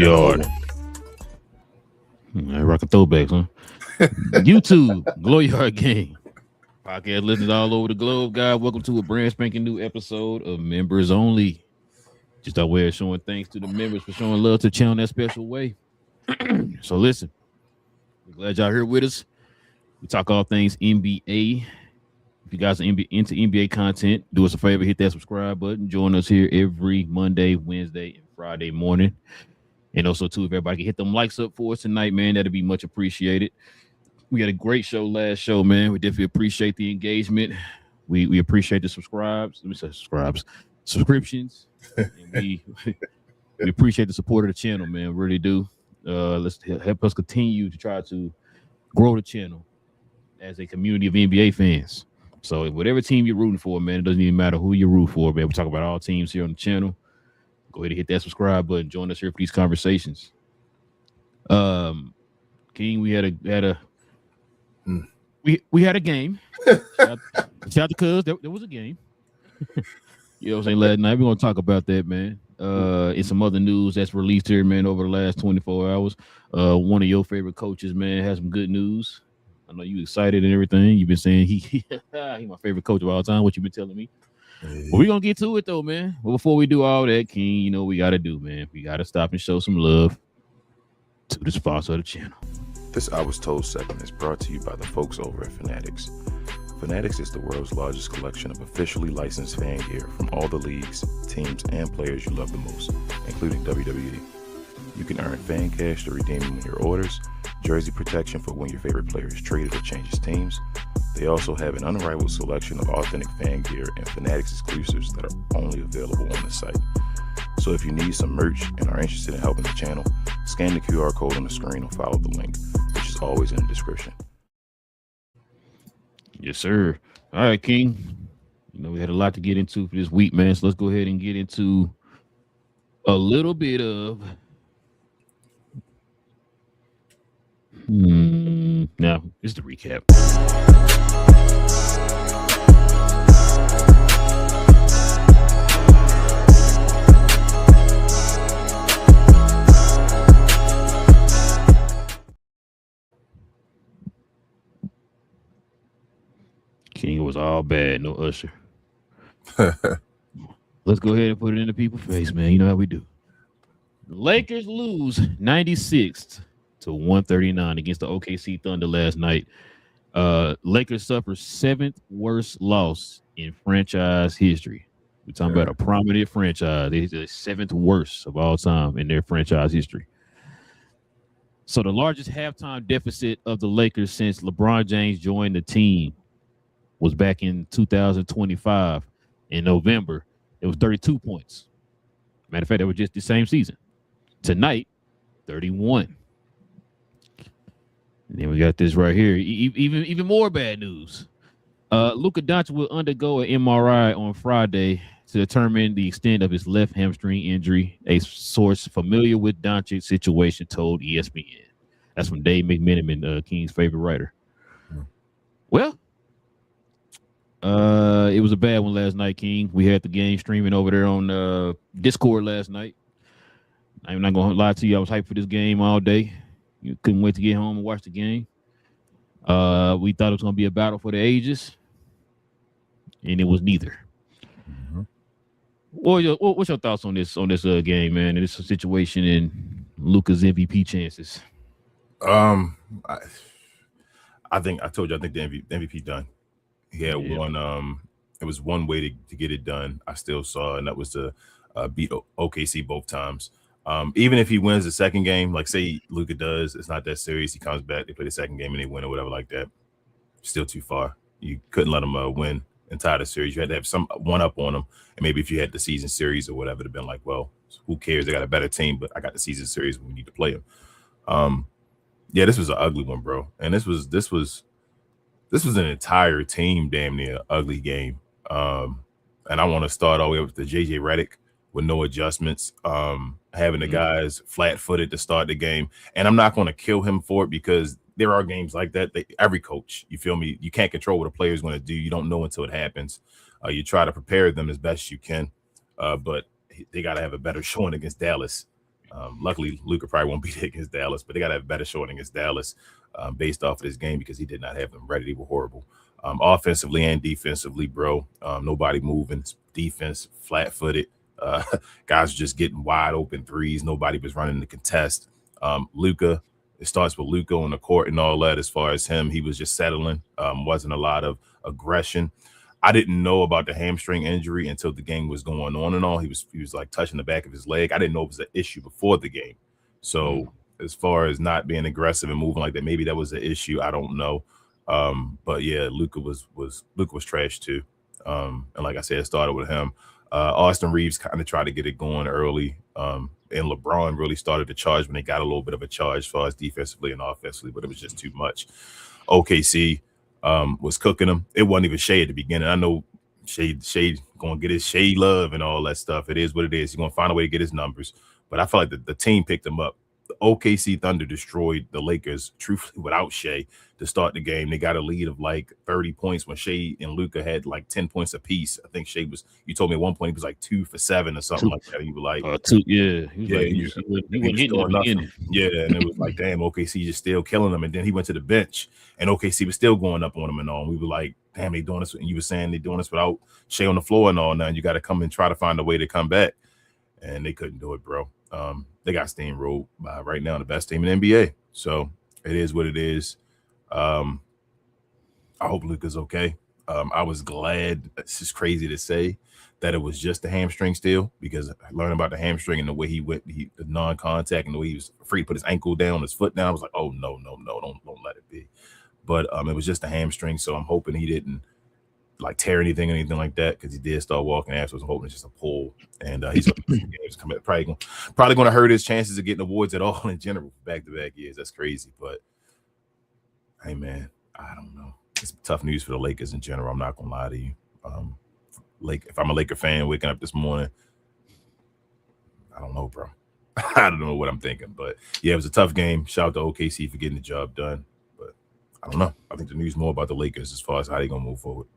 GloYard. Rocking throwbacks, huh? YouTube, GloYard King. Podcast listeners all over the globe, guys. Welcome to a brand spanking new episode of Members Only. Just our way of showing thanks to the members for showing love to the channel in that special way. So listen, we're glad y'all here with us. We talk all things NBA. If you guys are into NBA content, do us a favor, hit that subscribe button. Join us here every Monday, Wednesday, and Friday morning. And also, too, if everybody can hit them likes up for us tonight, man, that'd be much appreciated. We had a great show last show, man. We definitely appreciate the engagement. We appreciate the subscriptions. And we appreciate the support of the channel, man. We really do. Let's help us continue to try to grow the channel as a community of NBA fans. So whatever team you're rooting for, man, it doesn't even matter who you root for, man. We talk about all teams here on the channel. Go ahead and hit that subscribe button. Join us here for these conversations. King, we had a game. Shout out to Cuz. There was a game. You know what I'm saying? Last night we're gonna talk about that, man. And some other news that's released here, man, over the last 24 hours. One of your favorite coaches, man, has some good news. I know you excited and everything. You've been saying he my favorite coach of all time. What you been telling me? But we're gonna get to it though, man. But before we do all that, King, you know what we gotta do, man. We gotta stop and show some love to the sponsor of the channel. This I Was Told segment is brought to you by the folks over at Fanatics. Fanatics is the world's largest collection of officially licensed fan gear from all the leagues, teams, and players you love the most, including WWE. You can earn fan cash to redeem them in your orders, jersey protection for when your favorite player is traded or changes teams. They also have an unrivaled selection of authentic fan gear and Fanatics exclusives that are only available on the site. So if you need some merch and are interested in helping the channel, scan the QR code on the screen or follow the link, which is always in the description. Yes, sir. All right, King. You know, we had a lot to get into for this week, man. So let's go ahead and get into a little bit of now, it's the recap. King was all bad, no Usher. Let's go ahead and put it in the people's face, man. You know how we do. The Lakers lose 96 to 139 against the OKC Thunder last night. Lakers suffer seventh worst loss in franchise history. We're talking about a prominent franchise. They're the seventh worst of all time in their franchise history. So the largest halftime deficit of the Lakers since LeBron James joined the team was back in 2025 in November. It was 32 points. Matter of fact, it was just the same season. Tonight, 31. And then we got this right here. Even more bad news. Luka Doncic will undergo an MRI on Friday to determine the extent of his left hamstring injury. A source familiar with Doncic's situation told ESPN. That's from Dave McMenamin, King's favorite writer. Well, it was a bad one last night, King. We had the game streaming over there on Discord last night. I'm not gonna lie to you. I was hyped for this game all day. You couldn't wait to get home and watch the game. We thought it was gonna be a battle for the ages, and it was neither. What's your thoughts on this game, man? And this situation and Luka's MVP chances? I think I told you I think the MVP done. He had one. It was one way to get it done. I still saw, and that was to beat OKC both times. Even if he wins the second game, like say Luka does, it's not that serious. He comes back, they play the second game, and they win or whatever like that. Still too far. You couldn't let him win and tie the series. You had to have some one up on them. And maybe if you had the season series or whatever, it'd have been like, well, who cares? They got a better team, but I got the season series when we need to play them. Yeah, this was an ugly one, bro. And this was an entire team damn near ugly game. And I want to start all the way up with the JJ Redick with no adjustments, having the guys flat-footed to start the game. And I'm not going to kill him for it because there are games like that. Every coach, you feel me? You can't control what a player is going to do. You don't know until it happens. You try to prepare them as best you can, but they got to have a better showing against Dallas. Luckily, Luka probably won't be there against Dallas, but they got to have better showing against Dallas based off of this game because he did not have them ready. They were horrible. Offensively and defensively, bro. Nobody moving. Defense, flat-footed. Guys just getting wide open threes. Nobody was running the contest. Luka, it starts with Luka on the court and all that. As far as him, he was just settling. Wasn't a lot of aggression. I didn't know about the hamstring injury until the game was going on and all. He was like touching the back of his leg. I didn't know it was an issue before the game. So as far as not being aggressive and moving like that, maybe that was an issue. I don't know. But yeah, Luka was trash too. And like I said, it started with him. Austin Reeves kind of tried to get it going early. And LeBron really started to charge when they got a little bit of a charge as far as defensively and offensively, but it was just too much. OKC was cooking them. It wasn't even Shea at the beginning. I know Shea gonna get his Shea love and all that stuff. It is what it is. He's gonna find a way to get his numbers. But I feel like the team picked him up. The OKC Thunder destroyed the Lakers, truthfully, without Shea to start the game. They got a lead of like 30 points when Shea and Luka had like 10 points apiece. I think Shea was, you told me at one point he was like 2 for 7 or something like that. You were like, he was doing nothing. Yeah, and it was like, damn, OKC just still killing them. And then he went to the bench, and OKC was still going up on him and all. And we were like, damn, they doing this. And you were saying they doing this without Shea on the floor and all. Now you got to come and try to find a way to come back, and they couldn't do it, bro. They got steamrolled by right now the best team in the NBA. So it is what it is. I hope Luka's okay. I was glad, it's just crazy to say, that it was just the hamstring still, because I learned about the hamstring and the way he went, the non-contact and the way he was afraid to put his ankle down, his foot down. I was like, oh, no, don't let it be. But it was just the hamstring, so I'm hoping he didn't like tear anything or anything like that, because he did start walking afterwards. I'm hoping it's just a pull, and he's probably going to hurt his chances of getting awards at all in general for back-to-back years. That's crazy, but hey, man, I don't know. It's tough news for the Lakers in general. I'm not going to lie to you. If I'm a Laker fan waking up this morning, I don't know, bro. I don't know what I'm thinking, but yeah, it was a tough game. Shout out to OKC for getting the job done, but I don't know. I think the news more about the Lakers as far as how they're going to move forward.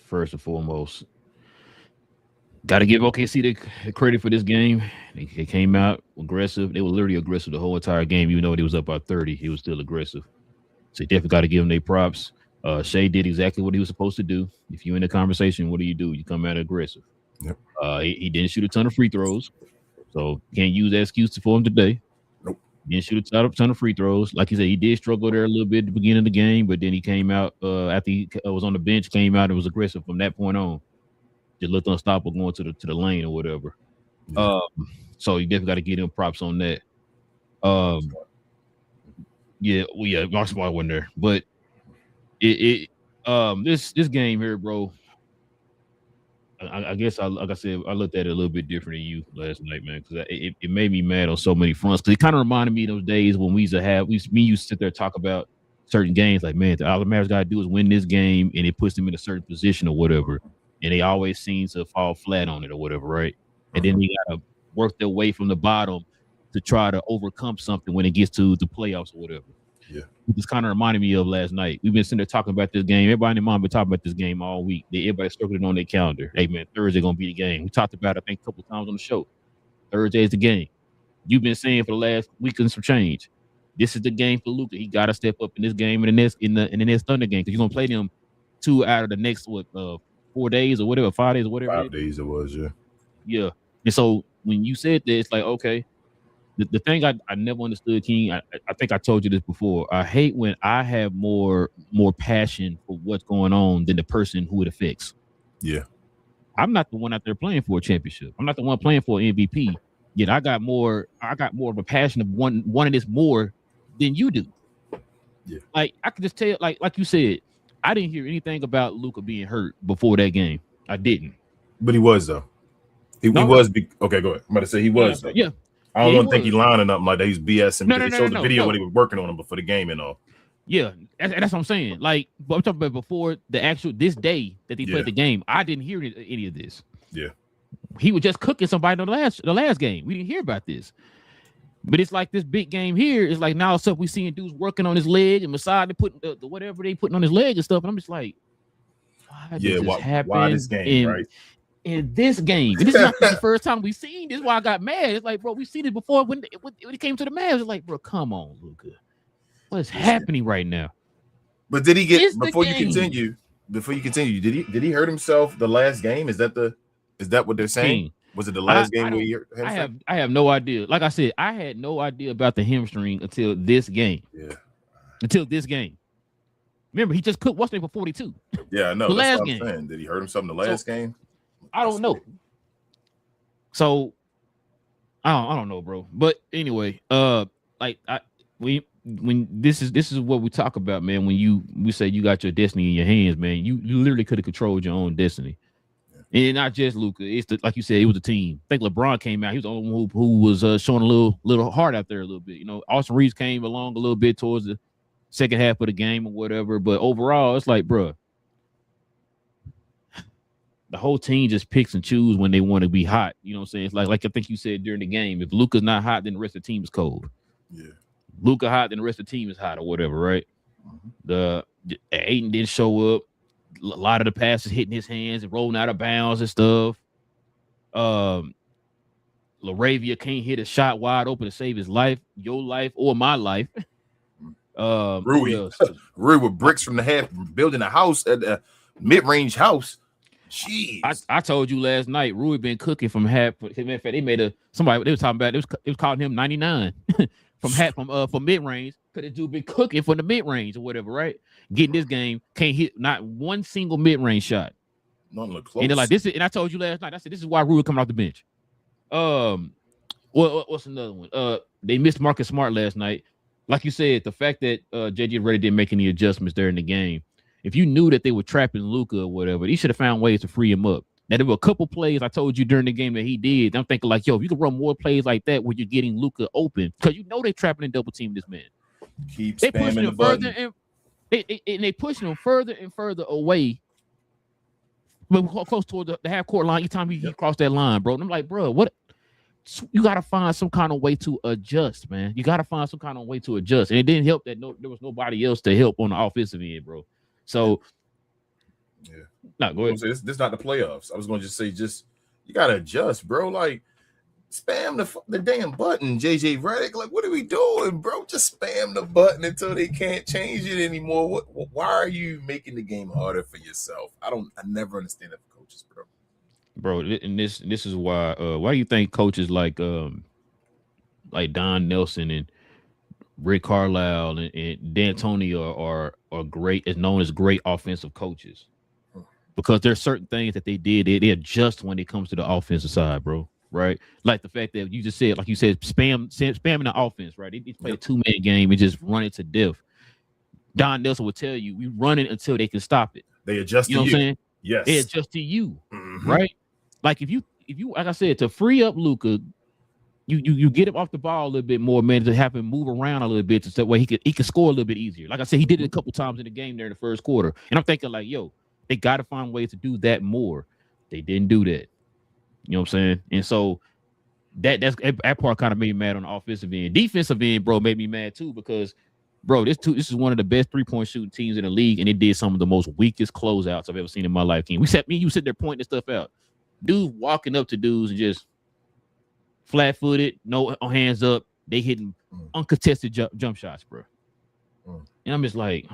First and foremost, got to give OKC the credit for this game. They came out aggressive. They were literally aggressive the whole entire game, even though they was up by 30. He was still aggressive. So you definitely got to give them their props. Shea did exactly what he was supposed to do. If you're in a conversation, what do? You come out aggressive. Yep. He didn't shoot a ton of free throws, so can't use that excuse for him today. Nope. He didn't shoot a ton of free throws. Like he said, he did struggle there a little bit at the beginning of the game, but then he came out after he was on the bench, came out and was aggressive from that point on. Just looked unstoppable going to the lane or whatever. Yeah. So you definitely got to give him props on that. Mark Smart wasn't there, but this game here, bro. I guess like I said, I looked at it a little bit different than you last night, man, because it made me mad on so many fronts. Because it kind of reminded me of those days when we used to sit there and talk about certain games, like, man, all the Mavericks got to do is win this game, and it puts them in a certain position or whatever, and they always seem to fall flat on it or whatever, right? And then they got to work their way from the bottom to try to overcome something when it gets to the playoffs or whatever. Yeah. This kind of reminded me of last night. We've been sitting there talking about this game. Everybody in their mom been talking about this game all week. Everybody circled it on their calendar. Hey, man, Thursday going to be the game. We talked about it, I think, a couple of times on the show. Thursday is the game. You've been saying for the last week and some change, this is the game for Luka. He got to step up in this game and in the next Thunder game, because you're going to play them 2 out of the next 4 days or whatever, 5 days or whatever. 5 days it was, yeah. Yeah. And so when you said that, it's like, okay, the thing I never understood, King, I think I told you this before. I hate when I have more passion for what's going on than the person who it affects. Yeah. I'm not the one out there playing for a championship. I'm not the one playing for an MVP. Yet I got more of a passion of wanting this more than you do. Yeah. Like I could just tell, like you said, I didn't hear anything about Luka being hurt before that game. I didn't. But he was though. He was. Okay, go ahead. I'm about to say he was. Though. Yeah. I don't think he's lining up like that. He's BSing. No, they showed the video when he was working on him before the game and all. Yeah, that's what I'm saying. Like, but I'm talking about before this day that they played the game. I didn't hear any of this. Yeah, he was just cooking somebody on the last game. We didn't hear about this. But it's like this big game here. It's like now all of a sudden we seeing dudes working on his leg and massaging, putting the whatever they putting on his leg and stuff. And I'm just like, why does this happen? Why this game, right? in this game. And this is not the first time we've seen this. Is why I got mad. It's like, bro, we've seen it before when it came to the Mavs. It's like, bro, come on, Luka. What is happening right now? But did he get before you continue? Did he hurt himself the last game? Is that what they're saying? Was it the last game where he hurt himself? I have no idea. Like I said, I had no idea about the hamstring until this game. Yeah. Until this game. Remember, he just cooked what's name for 42. Yeah, I know. The That's last what I'm game. saying. Did he hurt himself in the last game? I don't know. So I don't know, bro. But anyway, when this is what we talk about, man. When we say you got your destiny in your hands, man, you literally could have controlled your own destiny. And not just Luka. It's like you said, it was a team. I think LeBron came out. He was the only one who was showing a little heart out there a little bit. You know, Austin Reeves came along a little bit towards the second half of the game or whatever. But overall, it's like, bro, the whole team just picks and chooses when they want to be hot. You know what I'm saying? It's like I think you said during the game, if Luka's not hot, then the rest of the team is cold. Yeah. Luka hot, then the rest of the team is hot or whatever, right? Mm-hmm. The Ayton didn't show up. A lot of the passes hitting his hands and rolling out of bounds and stuff. LaRavia can't hit a shot wide open to save his life, your life, or my life. Rui with bricks from the half, building a house at a mid-range house. Jeez. I told you last night, Rui been cooking from half. In fact, they was talking about it was calling him 99 from mid-range. Because the dude been cooking from the mid-range or whatever, right? Getting this game, can't hit not one single mid-range shot. Not look close. And they're like, and I told you last night, I said, this is why Rui coming off the bench. What's another one? They missed Marcus Smart last night. Like you said, the fact that JJ Redick didn't make any adjustments during the game. If you knew that they were trapping Luka or whatever, he should have found ways to free him up. Now, there were a couple plays I told you during the game that he did. I'm thinking like, yo, if you could run more plays like that where you're getting Luka open, because you know they're trapping and double team this man. Keep spamming the button. They pushing him further and further away, but close toward the half court line. Each time he crossed that line, bro. And I'm like, bro, what? You got to find some kind of way to adjust, man. You got to find some kind of way to adjust. And it didn't help that there was nobody else to help on the offensive end, bro. So, no, go ahead. This is not the playoffs. I was going to just say, you got to adjust, bro. Like, spam the damn button, JJ Redick. Like, what are we doing, bro? Just spam the button until they can't change it anymore. Why are you making the game harder for yourself? I never understand that for coaches, bro. Bro, and this is why do you think coaches like Don Nelson and Rick Carlisle and D'Antoni are great, is known as great offensive coaches? Because there's certain things that they did, they adjust when it comes to the offensive side, bro. Right? Like the fact that you just said, like you said, spamming the offense, right? They play a 2-man game and just run it to death. Don Nelson would tell you, we run it until they can stop it. They adjust you know to what I'm saying? Yes. They adjust to you, right? Like if you like I said, to free up Luka, you get him off the ball a little bit more, man, to have him move around a little bit, so that way he could score a little bit easier. Like I said, he did it a couple times in the game there in the first quarter, and I'm thinking like, yo, they got to find ways to do that more. They didn't do that. You know what I'm saying? And so that part kind of made me mad on the offensive end. Defensive end, bro, made me mad too, because, bro, this is one of the best 3-point shooting teams in the league, and it did some of the most weakest closeouts I've ever seen in my life. King, you sit there pointing this stuff out. Dude walking up to dudes and just flat-footed, no hands up. They hitting uncontested jump shots, bro. And I'm just like,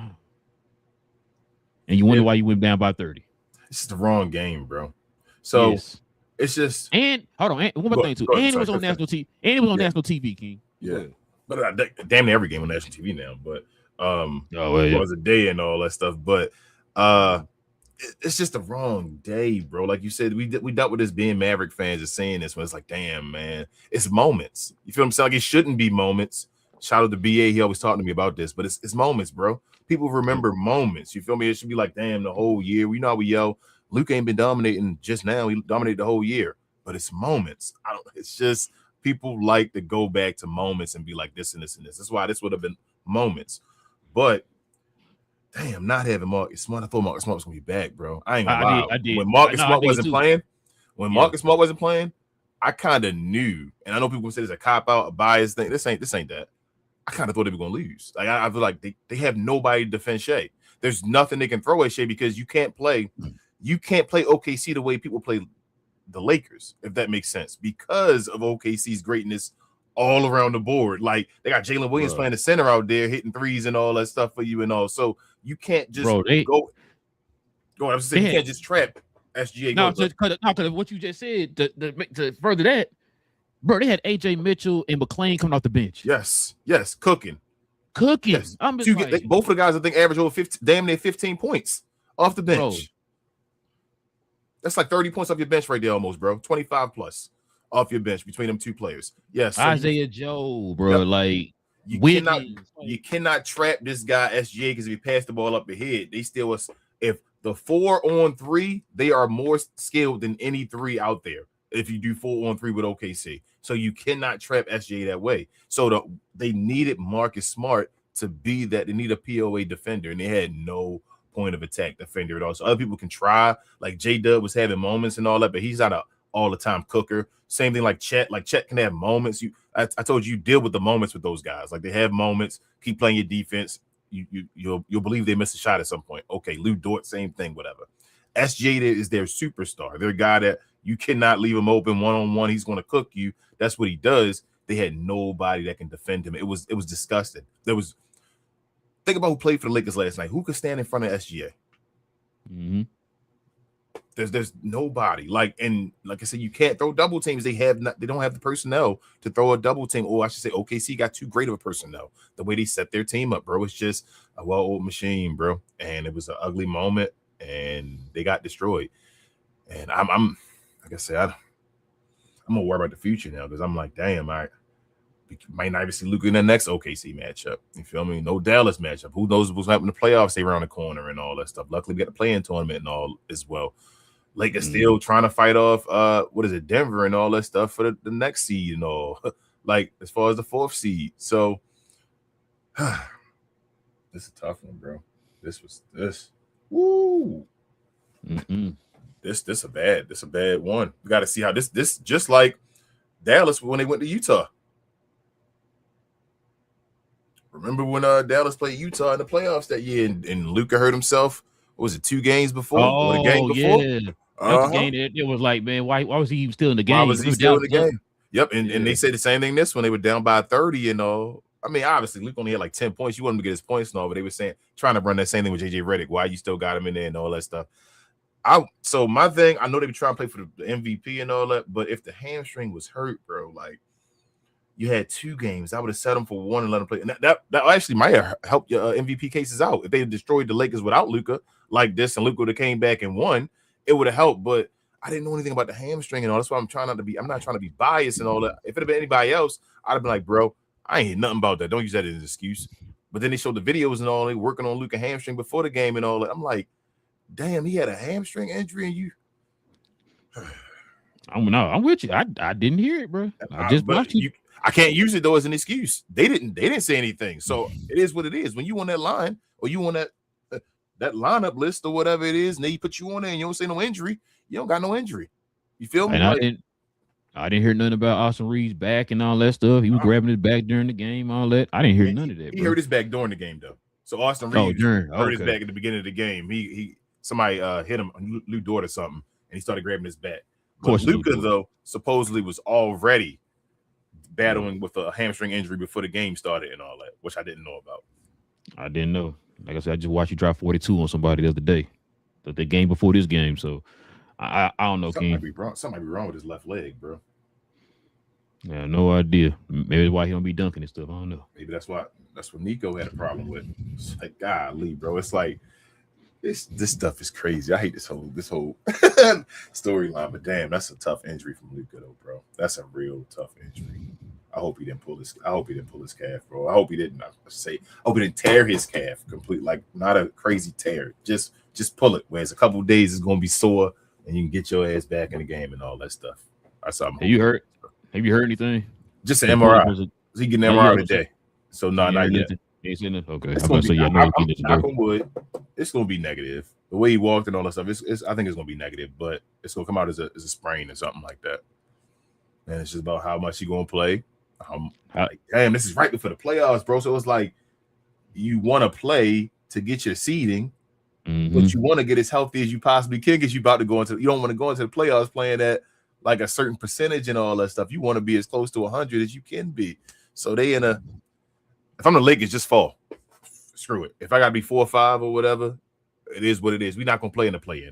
and you wonder why you went down by 30. This is the wrong game, bro. So it's just, and hold on, and one more thing too. And it was on national TV. And it was on national TV, King. Yeah, but damn near every game on national TV now. But it was a day and all that stuff. But it's just the wrong day, bro. Like you said, we dealt with this being Maverick fans is saying this when it's like, damn, man, it's moments. You feel what I'm saying? Like it shouldn't be moments. Shout out to BA. He always talking to me about this, but it's moments, bro. People remember moments. You feel me? It should be like, damn, the whole year. We know how we yell, Luke ain't been dominating just now. He dominated the whole year, but it's moments. It's just people like to go back to moments and be like this and this and this. That's why this would have been moments. But damn, not having Marcus Smart. I thought Marcus Smart was gonna be back, bro. I ain't gonna lie. I did. When Marcus Smart wasn't playing, I kind of knew. And I know people say it's a cop out, a bias thing. This ain't that. I kind of thought they were gonna lose. Like I feel like they have nobody to defend Shea. There's nothing they can throw at Shea because you can't play OKC the way people play the Lakers, if that makes sense, because of OKC's greatness all around the board. Like they got Jalen Williams playing the center out there, hitting threes and all that stuff for you and all. So you can't just go. I was saying you can't just trap SGA. No, because what you just said to further that, bro, they had AJ Mitchell and McClain coming off the bench. Yes, cooking. Yes. Both of the guys I think average over damn near 15 points off the bench. Bro. That's like 30 points off your bench right there, almost, bro. 25 plus off your bench between them two players. Yes, so Isaiah Joe, bro. Yep. Like you cannot trap this guy SGA because if he passed the ball up the head, they still if the 4-on-3, they are more skilled than any three out there. If you do 4-on-3 with OKC, so you cannot trap SGA that way. So they needed Marcus Smart to be that. They need a POA defender, and they had no point of attack defender at all. So other people can try, like J-Dub was having moments and all that, but he's not a all-the-time cooker. Same thing like Chet. Like Chet can have moments. I told you deal with the moments with those guys. Like they have moments. Keep playing your defense. You'll believe they missed a shot at some point. Okay, Lou Dort, same thing, whatever. SJ is their superstar. They're a guy that you cannot leave him open one-on-one. He's going to cook you. That's what he does. They had nobody that can defend him. It was disgusting. Think about who played for the Lakers last night. Who could stand in front of SGA? Mm-hmm. There's nobody. Like I said, you can't throw double teams. They don't have the personnel to throw a double team. Or I should say, OKC got too great of a personnel. The way they set their team up, bro, it's just a well-oiled machine, bro. And it was an ugly moment, and they got destroyed. And I'm like I said, I'm gonna worry about the future now because I'm like, damn, we might not even see Luka in the next OKC matchup. You feel me? No Dallas matchup. Who knows what's happening in the playoffs? They around the corner and all that stuff. Luckily, we got the play-in tournament and all as well. Lakers still trying to fight off Denver and all that stuff for the next seed and all. Like as far as the 4th seed. So this is a tough one, bro. This. Woo. Mm-mm. This a bad one. We got to see how this just like Dallas when they went to Utah. Remember when Dallas played Utah in the playoffs that year and Luka hurt himself? What was it 2 games before? Oh, the game before? Yeah. The game it was like, man, why was he still in the game? Why was he still in the game? Yep, and they said the same thing this one. They were down by 30 and all. I mean, obviously, Luke only had like 10 points. You want him to get his points and all, but they were trying to run that same thing with JJ Redick. Why you still got him in there and all that stuff. So my thing, I know they were trying to play for the MVP and all that, but if the hamstring was hurt, bro, like you had 2 games, I would have set them for 1 and let them play. And that actually might have helped your MVP cases out. If they had destroyed the Lakers without Luka like this and Luka would have came back and won, it would have helped. But I didn't know anything about the hamstring and all. That's why I'm not trying to be biased and all that. If it had been anybody else, I'd have been like, bro, I ain't hear nothing about that. Don't use that as an excuse. But then they showed the videos and all. They working on Luka hamstring before the game and all that. I'm like, damn, he had a hamstring injury and you. I'm with you. I didn't hear it, bro. I just watched it. I can't use it though as an excuse. They didn't say anything. So it is what it is. When you on that line or you on that lineup list or whatever it is, and they put you on there and you don't say no injury, you don't got no injury. You feel me? And I didn't hear nothing about Austin Reeves' back and all that stuff. He was grabbing his back during the game, all that. I didn't hear none of that. He hurt his back during the game though. So Austin Reeves hurt his back at the beginning of the game. Somebody hit him, Lou Dort or something, and he started grabbing his back. Of course, Luka though supposedly was already battling with a hamstring injury before the game started and all that, which I didn't know about. I didn't know. Like I said, I just watched you drop 42 on somebody the other day, the game before this game. So I don't know. Something might be wrong with his left leg, bro. Yeah, no idea. Maybe that's why he don't be dunking and stuff. I don't know. Maybe that's what Nico had a problem with. It's like, golly, bro. It's like this stuff is crazy. I hate this whole storyline, but damn, that's a tough injury from Luka though, bro. That's a real tough injury. I hope he didn't pull his calf, bro. I hope he didn't tear his calf complete, like not a crazy tear. Just pull it. Whereas a couple of days it's gonna be sore and you can get your ass back in the game and all that stuff. That's something. Have you heard anything? Just an MRI. He getting an MRI today. So not yet. Okay. Knock on wood. It's gonna be negative. The way he walked and all that stuff, I think it's gonna be negative, but it's gonna come out as a sprain or something like that. And it's just about how much he gonna play. Like, damn, this is right before the playoffs, bro. So it's like you want to play to get your seeding, but you want to get as healthy as you possibly can because you don't want to go into the playoffs playing at like a certain percentage and all that stuff. You want to be as close to 100 as you can be. So they in a. If I'm the Lakers, just fall. Screw it. If I gotta be 4 or 5 or whatever, it is what it is. We're not gonna play in the play-in.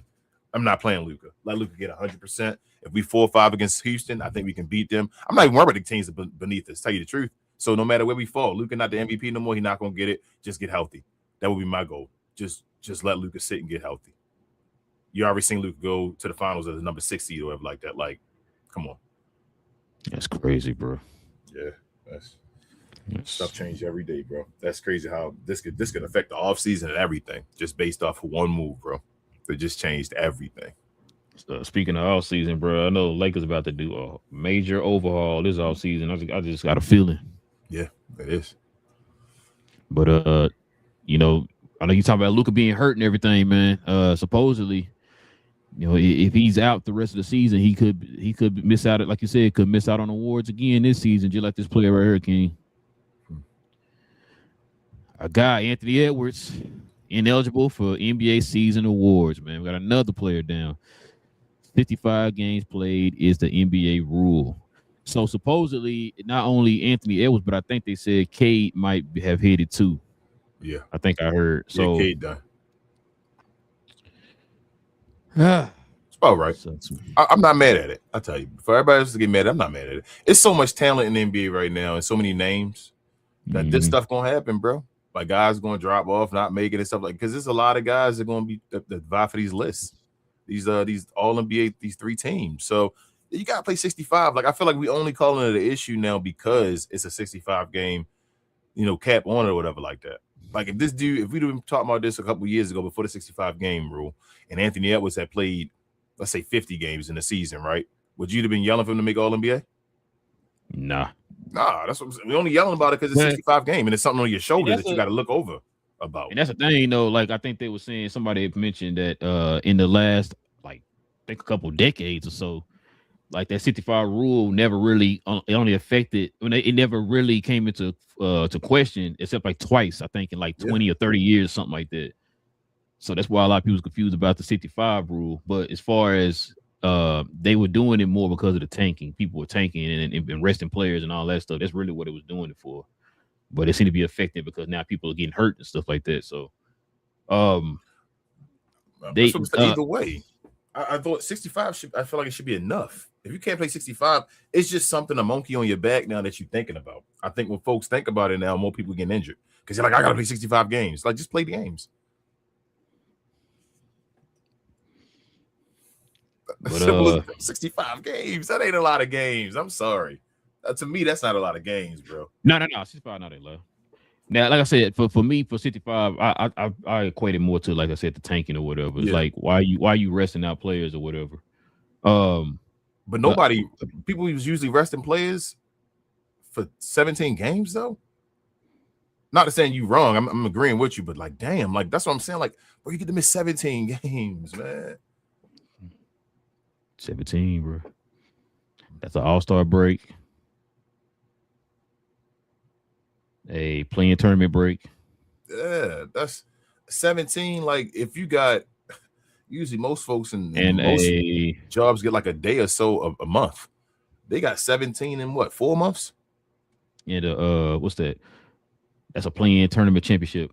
I'm not playing Luka. Let Luka get 100%. If we 4 or 5 against Houston, I think we can beat them. I'm not even worried about the teams beneath us. Tell you the truth. So no matter where we fall, Luka not the MVP no more. He's not gonna get it. Just get healthy. That would be my goal. Just let Luka sit and get healthy. You already seen Luka go to the finals as a number 6 seed or whatever like that. Like, come on. That's crazy, bro. Yeah, stuff change every day, bro. That's crazy how this could affect the offseason and everything just based off of one move, bro. It just changed everything. Speaking of offseason, bro, I know Lakers about to do a major overhaul this offseason. I just got a feeling. Yeah, it is. But you know, I know you talking about Luka being hurt and everything, man. Supposedly, you know, if he's out the rest of the season, he could miss out, like you said, could miss out on awards again this season, just like this player right here, King. A guy, Anthony Edwards, ineligible for NBA season awards, man. We got another player down. 55 games played is the NBA rule. So supposedly, not only Anthony Edwards, but I think they said Cade might have hit it too. Yeah. I think I heard. So yeah, Cade done. It's about right. I'm not mad at it. I tell you, for everybody else to get mad, I'm not mad at it. It's so much talent in the NBA right now and so many names that this stuff gonna happen, bro. Like guys going to drop off, not make it and stuff like. Because there's a lot of guys that are going to be that vie for these lists, these all NBA, these 3 teams. So you got to play 65. Like I feel like we only calling it an issue now because it's a 65 game, you know, cap on it or whatever like that. Like if we'd been talking about this a couple of years ago before the 65 game rule, and Anthony Edwards had played, let's say 50 games in the season, right? Would you have been yelling for him to make All NBA? Nah, that's what we're only yelling about it because it's 65 game and it's something on your shoulder that you got to look over about. And that's the thing, though. Like I think they were saying, somebody had mentioned that in the last, like, I think a couple decades or so, like that 65 rule never really it only affected when it never really came into to question except like twice, I think, in like 20 or 30 years, something like that. So that's why a lot of people was confused about the 65 rule. But as far as they were doing it more because of the tanking. People were tanking and resting players and all that stuff. That's really what it was doing it for. But it seemed to be effective because now people are getting hurt and stuff like that. So, either way, I thought 65 I feel like it should be enough. If you can't play 65, it's just something, a monkey on your back now that you're thinking about. I think when folks think about it now, more people get injured because you're like, I gotta play 65 games. Like, just play the games. But 65 games, that ain't a lot of games. I'm sorry. To me, that's not a lot of games, bro. No. 65 not a lot. Now, like I said, for me, for 65, I equate it more to, like I said, the tanking or whatever. It's like why you resting out players or whatever. But people was usually resting players for 17 games though. Not to saying you wrong, I'm agreeing with you, but like, damn, like that's what I'm saying. Like, bro, you get to miss 17 games, man. 17, bro. That's an all-star break. A playing tournament break. Yeah, that's 17. Like, if you got usually most folks in most jobs get like a day or so a month. They got 17 in what, 4 months? Yeah, what's that? That's a playing tournament championship.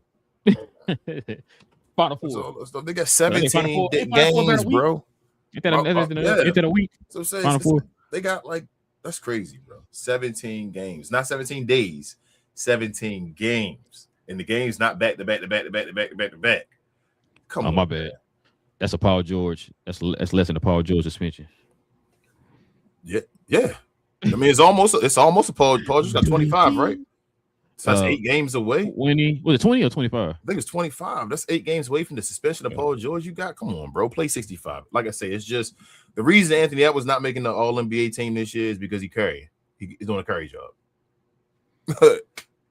Final Four. So they got 17 games, bro. Ain't that a week? So Final Four. They got like, that's crazy, bro. 17 games, not 17 days, 17 games. And the game's not back to back to back to back to back to back to back. Come on. My bad. That's a Paul George. That's less than a Paul George suspension. Yeah. I mean, it's almost a Paul George got 25, right? So that's 8 games away. 20 was it 20 or 25? I think it's 25. That's 8 games away from the suspension of Paul George. You got, come on, bro. Play 65. Like I say, it's just the reason Anthony Edwards not making the All NBA team this year is because he's doing a carry job.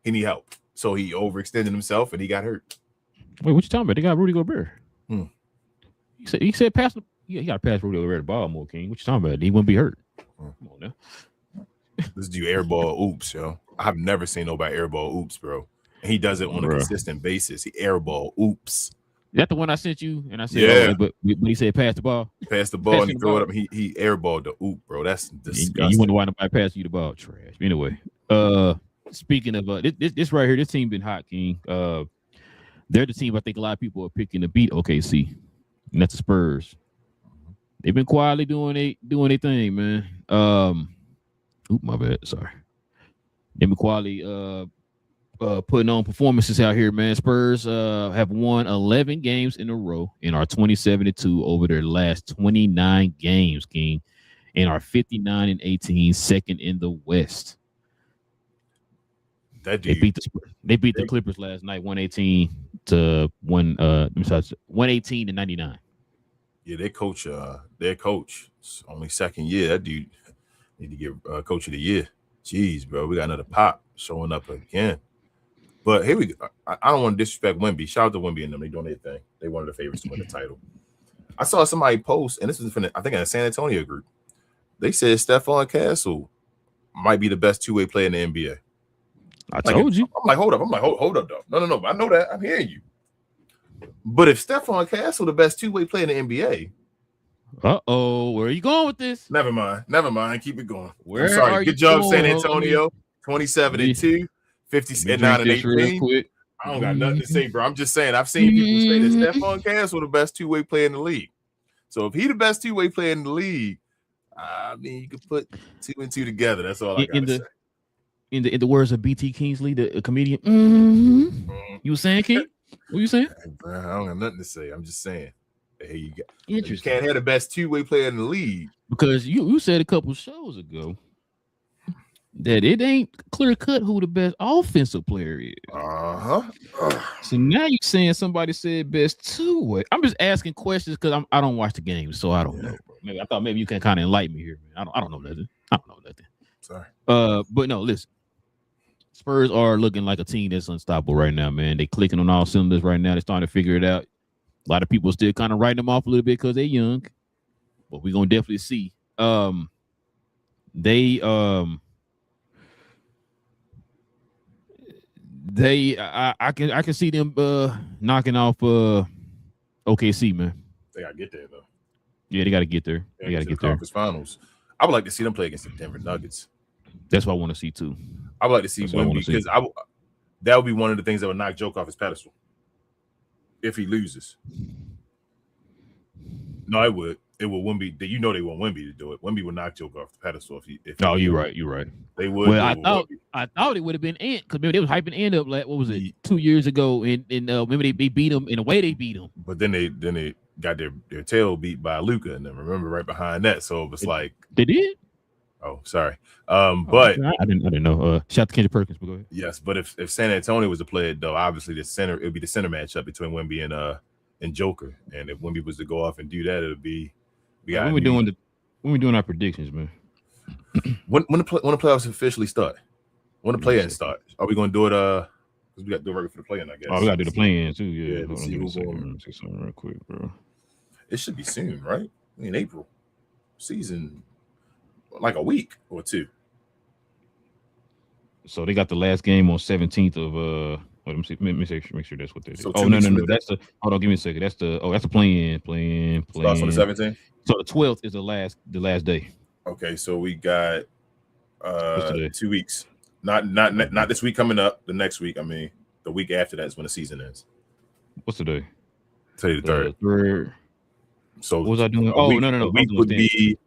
He need help, so he overextended himself and he got hurt. Wait, what you talking about? They got Rudy Gobert. He said pass the. He got to pass Rudy Gobert the ball more, King. What you talking about? He wouldn't be hurt. Come on now. This dude airball oops, yo. I've never seen nobody airball oops, bro. And he does it on a consistent basis. He airball oops. that the one I sent you? And I said, Yeah. but he said pass the ball. Pass the ball and he throw it up. He airballed the oop, bro. That's disgusting. And you wonder why nobody passed you the ball? Trash. Anyway, speaking of this right here, this team been hot, King. They're the team I think a lot of people are picking to beat OKC, and that's the Spurs. They've been quietly doing their thing, man. Oop, my bad. Sorry. They've been quietly putting on performances out here, man. Spurs have won 11 games in a row and are 27-2 over their last 29 games, King, and are 59-18, second in the West. That dude, they beat the Clippers last night, 118 to 118-99. Yeah, their coach, only second year. That dude need to get coach of the year. Jeez, bro, we got another Pop showing up again. But here we go. I don't want to disrespect Wemby. Shout out to Wemby and them. They doing their thing. They one of the favorites to win the title. I saw somebody post, and this was from I think in a San Antonio group. They said Stephon Castle might be the best two-way player in the NBA. I told you. I'm like, hold up. I'm like, hold up, though. No. I know that. I'm hearing you. But if Stephon Castle the best two-way player in the NBA, uh-oh, where are you going with this? Never mind. Keep it going. Where I'm sorry. are Good you job, going, San Antonio. 27-2, 59-18. I don't got nothing to say, bro. I'm just saying. I've seen people say that Stephon Castle the best two-way player in the league. So if he the best two-way player in the league, I mean, you could put 2 and 2 together. That's all I got to say. In the words of B.T. Kingsley, the comedian, you were saying, King? What you saying? I don't have nothing to say. I'm just saying. Hey, you Interesting. can't have the best two-way player in the league. Because you said a couple shows ago that it ain't clear cut who the best offensive player is. So now you're saying somebody said best two-way. I'm just asking questions because I don't watch the game, so I don't know. Maybe I thought maybe you can kind of enlighten me here, man. I don't know nothing. Sorry. But no, listen. Spurs are looking like a team that's unstoppable right now, man. They clicking on all cylinders right now. They're starting to figure it out. A lot of people still kind of writing them off a little bit because they're young, but we're gonna definitely see. I can see them knocking off OKC, man. They gotta get there though. Yeah, they gotta get there. They gotta get there. Conference finals. I would like to see them play against the Denver Nuggets. That's what I want to see too. I would like to see Wemby because that would be one of the things that would knock Joke off his pedestal if he loses. No, it would. It will Wemby. You know they want Wemby to do it. Wemby would knock Joke off the pedestal if no, you're right. They would. Well, I thought it would have been Ant because maybe they was hyping Ant up like what was it 2 years ago and remember they beat him in a way they beat him. But then they got their tail beat by Luka and then remember right behind that. So it was like they did. Oh, sorry. But I didn't know. Shout out to Kendrick Perkins. But go ahead. Yes, but if San Antonio was to play it though, obviously it would be the center matchup between Wemby and Joker. And if Wemby was to go off and do that, it would be when we doing our predictions, man. when the playoffs officially start? When the play-in start? Are we gonna do it because we got to do it right for the play-in, I guess. Oh, we gotta do the play-in too, yeah. Let's see something real quick, bro. It should be soon, right? In April. Season like a week or two. So they got the last game on 17th of let me see. Make sure that's what they did. So no. That's the hold on, give me a second. That's the play-in. Starts on the 17th. So the 12th is the last day. Okay, so we got 2 weeks. Not this week coming up, the next week. I mean, the week after that is when the season ends. What's the day? Today the 3rd. So what was I doing? No. The week would be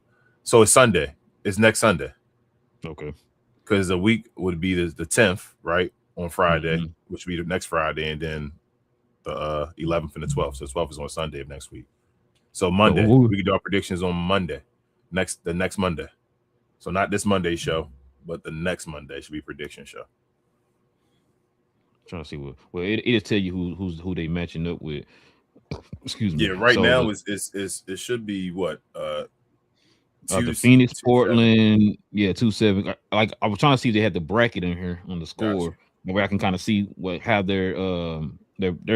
so it's Sunday. It's next Sunday. Okay. Because the week would be the 10th, right? On Friday, which would be the next Friday, and then the 11th and the 12th. So the 12th is on Sunday of next week. So Monday, we can do our predictions on Monday. The next Monday. So not this Monday show, but the next Monday should be prediction show. Trying to see it'll tell you who they matching up with. Excuse me. Yeah, right now it should be what the Phoenix, Portland, 2-7. Like I was trying to see if they had the bracket in here on the score, where I can kind of see how their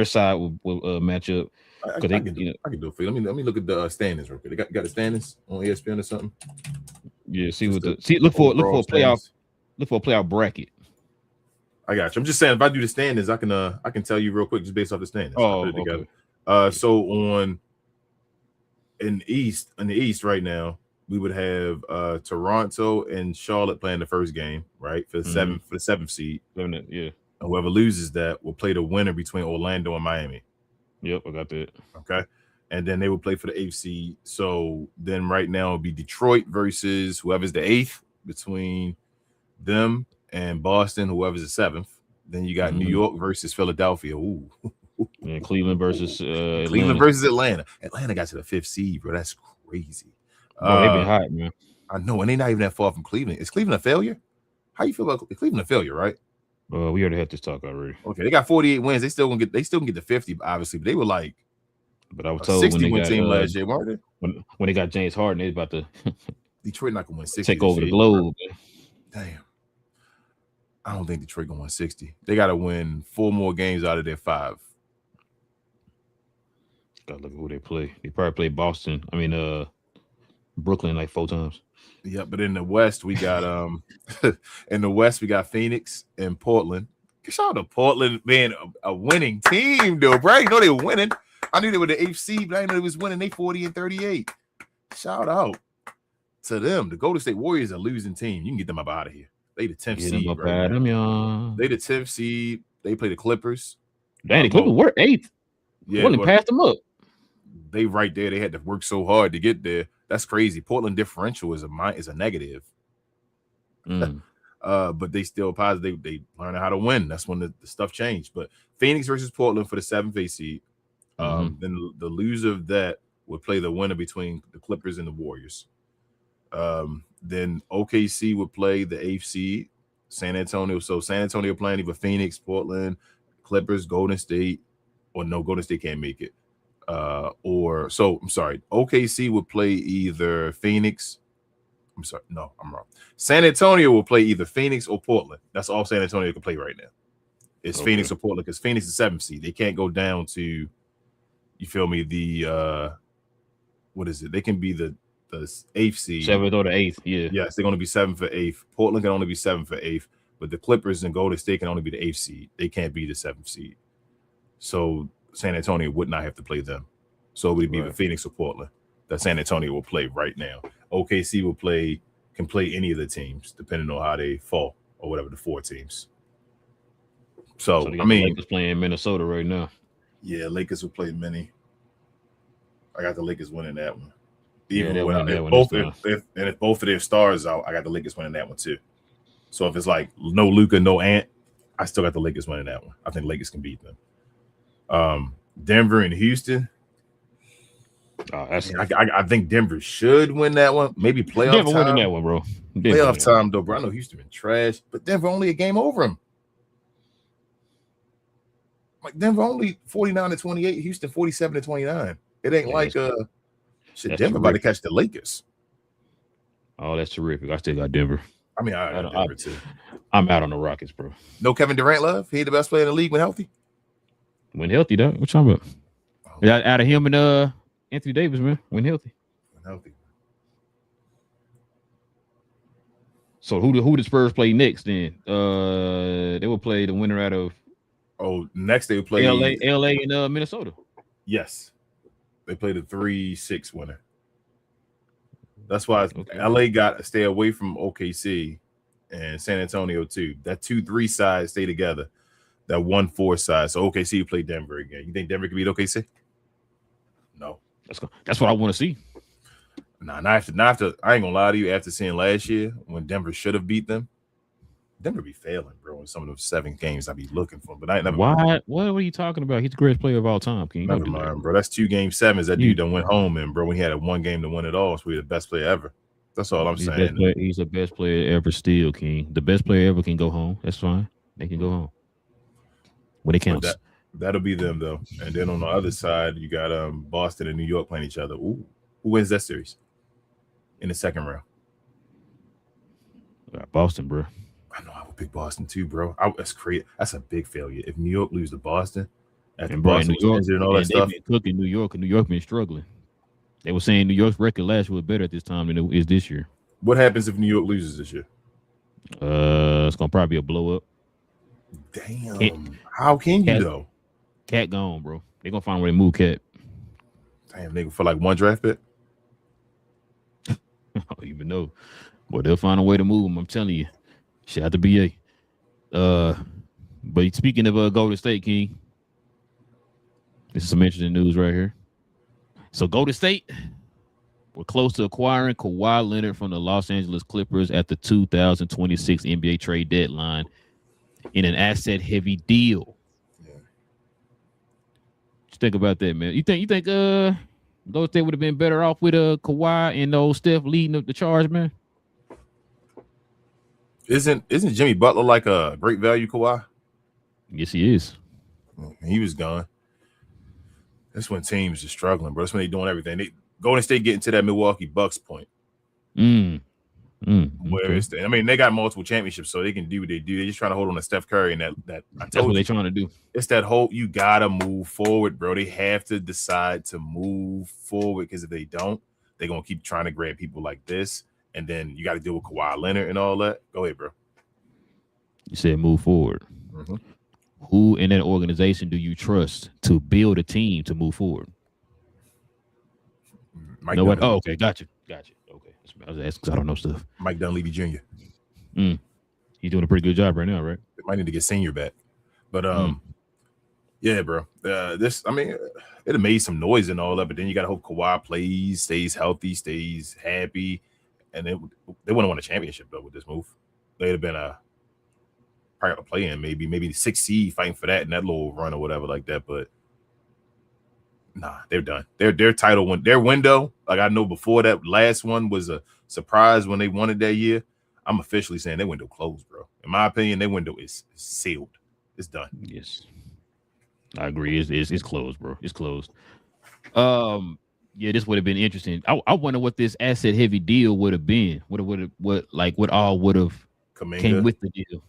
side will match up. I can do it for you. Let me look at the standings real quick. They got the standings on ESPN or something. Yeah, look for a playoff. Look for a playoff bracket. I got you. I'm just saying if I do the standings, I can tell you real quick just based off the standings. Oh, okay. So in the East right now, we would have Toronto and Charlotte playing the first game, right? For the seventh seed. Yeah. And whoever loses that will play the winner between Orlando and Miami. Yep, I got that. Okay. And then they will play for the 8th seed. So then right now it'll be Detroit versus whoever's the 8th between them and Boston, whoever's the 7th. Then you got New York versus Philadelphia. Ooh. And Cleveland versus Cleveland versus Atlanta. Atlanta got to the 5th seed, bro. That's crazy. Bro, they've been hot, man. I know, and they're not even that far from Cleveland. Is Cleveland a failure? How you feel about Cleveland a failure, right? We already had this talk already. Okay, they got 48 wins. They still can get to 50, obviously, but they were like but I was told 60 when they win got team last year, weren't they? When they got James Harden, they about to Detroit not gonna win 60. take over the globe. Damn. I don't think Detroit gonna win 60. They gotta win 4 more games out of their 5. Gotta look at who they play. They probably play Boston. I mean, Brooklyn like 4 times. Yeah, but in the West we got Phoenix and Portland. Shout out to Portland being a winning team, though, bro. You know they were winning. I knew they were the 8th seed, but I didn't know they was winning. They 40-38. Shout out to them. The Golden State Warriors are a losing team. You can get them up out of here. They the 10th seed. Right now. They the 10th seed. They play the Clippers. Dang, the Clippers were 8th. Yeah, Portland passed them up. They right there. They had to work so hard to get there. That's crazy. Portland differential is a negative. But they still positive. They learn how to win. That's when the stuff changed. But Phoenix versus Portland for the 7th 8th seed. Then the loser of that would play the winner between the Clippers and the Warriors. Then OKC would play the 8th seed, San Antonio. So San Antonio playing either Phoenix, Portland, Clippers, Golden State, or no, Golden State can't make it. OKC would play either Phoenix. I'm sorry, no, I'm wrong. San Antonio will play either Phoenix or Portland. That's all San Antonio can play right now. It's Phoenix or Portland because Phoenix is 7th seed. They can't go down to, you feel me? The what is it? They can be the 8th seed, 7th or the 8th. Yeah. Yes, they're going to be 7th or 8th. Portland can only be 7th or 8th, but the Clippers and Golden State can only be the 8th seed. They can't be the 7th seed. So San Antonio would not have to play them. So it would be the Phoenix or Portland that San Antonio will play right now. OKC can play any of the teams depending on how they fall or whatever, the 4 teams. So I mean, Lakers playing Minnesota right now. Yeah, Lakers will play many. I got the Lakers winning that one. If both of their stars out, I got the Lakers winning that one too. So if it's like no Luka, no Ant, I still got the Lakers winning that one. I think Lakers can beat them. Denver and Houston. I think Denver should win that one. Maybe playoff Denver time. winning that one, bro. Playoff time, though, bro. I know Houston been trash, but Denver only a game over him. Like Denver only 49-28, Houston 47-29. It ain't like Denver about to catch the Lakers. Oh, that's terrific. I still got Denver. I mean, I got Denver too. I'm out on the Rockets, bro. No Kevin Durant love. He the best player in the league when healthy. When healthy, dog. What you talking about? Out of him and Anthony Davis, man. When healthy. So who the Spurs play next then? They will play the winner out of next they will play LA and Minnesota. Yes. They play the 3-6 winner. That's why LA got to stay away from OKC and San Antonio too. That 2-3 side stay together. That 1-4 side. So OKC play Denver again. You think Denver can beat OKC? No. That's what I want to see. Not after. I ain't gonna lie to you. After seeing last year when Denver should have beat them, Denver be failing, bro. In some of those 7 games I be looking for, but I ain't never. Why? What are you talking about? He's the greatest player of all time. Can you never mind, bro? That's 2 game 7s. That dude done went home, and bro, when he had 1 game to win it all, so he's the best player ever. That's all I'm saying. He's the best player ever. Still, King. The best player ever can go home. That's fine. They can go home when it counts. That'll be them though. And then on the other side, you got Boston and New York playing each other. Ooh, who wins that series in the second round? Boston, bro. I know I would pick Boston too, bro. That's crazy. That's a big failure. If New York lose to Boston, and Boston and all that stuff, they've been cooking New York, and New York been struggling. They were saying New York's record last year was better at this time than it is this year. What happens if New York loses this year? It's gonna probably be a blow up. Damn. How can you though? Cat gone, bro. They're gonna find a way to move Capt. Damn, nigga, for like one draft pick. I don't even know. But they'll find a way to move him. I'm telling you. Shout out to BA. But speaking of Golden State, King, this is some interesting news right here. So Golden State, we're close to acquiring Kawhi Leonard from the Los Angeles Clippers at the 2026 NBA trade deadline in an asset-heavy deal. Yeah. What you think about that, man? You think Golden State would have been better off with Kawhi and old Steph leading up the charge, man? Isn't Jimmy Butler like a great value Kawhi? Yes, he is. He was gone. That's when teams are struggling, bro. That's when they're doing everything. Golden State getting to that Milwaukee Bucks point. Where I mean, they got multiple championships, so they can do what they do. They're just trying to hold on to Steph Curry and that. That's what they're trying to do. It's that whole you gotta move forward, bro. They have to decide to move forward because if they don't, they're gonna keep trying to grab people like this, and then you got to deal with Kawhi Leonard and all that. Go ahead, bro. You said move forward. Mm-hmm. Who in that organization do you trust to build a team to move forward? Mike know what? Oh, okay, gotcha. Okay, I was asking because I don't know stuff. Mike Dunleavy Jr. He's doing a pretty good job right now, right? They might need to get senior back, but yeah, bro. This, I mean, it made some noise and all that, but then you got to hope Kawhi plays, stays healthy, stays happy, and they wouldn't have won a championship though with this move. They'd have been probably a play-in, maybe the 6th seed fighting for that in that little run or whatever like that, but. Nah, they're done. Their title went their window. Like I know before that last one was a surprise when they won it that year. I'm officially saying their window closed, bro. In my opinion, their window is sealed. It's done. Yes, I agree. It's closed, bro. It's closed. Yeah, this would have been interesting. I wonder what this asset heavy deal would have been. What all would have came with the deal.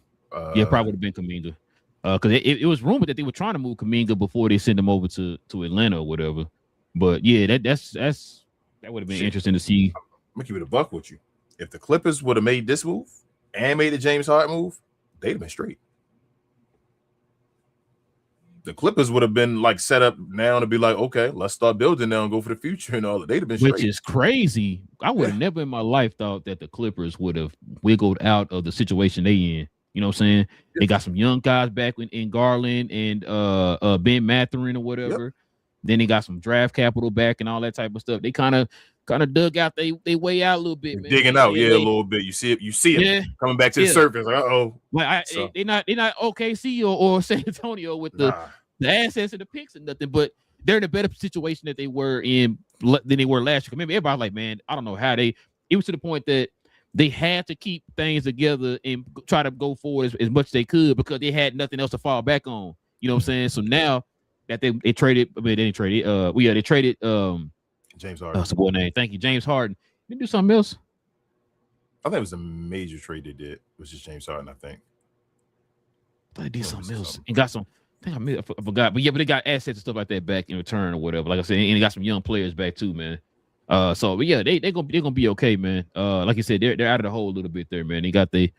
Yeah, probably would have been Kuminga. Because it was rumored that they were trying to move Kuminga before they sent him over to Atlanta or whatever. But yeah, that would have been interesting to see. I'm gonna keep it a buck with you. If the Clippers would have made this move and made the James Harden move, they'd have been straight. The Clippers would have been like set up now to be like, okay, let's start building now and go for the future and all that. They'd have been straight. Which is crazy. I would have never in my life thought that the Clippers would have wiggled out of the situation they in. You know what I'm saying? Yep. They got some young guys back in Garland and Ben Mathurin or whatever. Yep. Then they got some draft capital back and all that type of stuff. They kind of dug out they way out a little bit, man. Digging out, a little bit. You see it coming back to the surface. Like, they're not OKC or San Antonio with the assets and the picks and nothing, but they're in a better situation that they were in than they were last year. Remember, everybody's like, man, I don't know how it was to the point that they had to keep things together and try to go forward as much as they could because they had nothing else to fall back on. You know what I'm saying? So now that they traded, they traded James Harden. That's a boy name. Thank you, James Harden. Did they do something else? I think it was a major trade they did. It was just James Harden, I think. They did something else and got some. I forgot, but yeah, but they got assets and stuff like that back in return or whatever. Like I said, and they got some young players back too, man. So but yeah, they're gonna be okay, man. Like you said, they're out of the hole a little bit there, man. They got you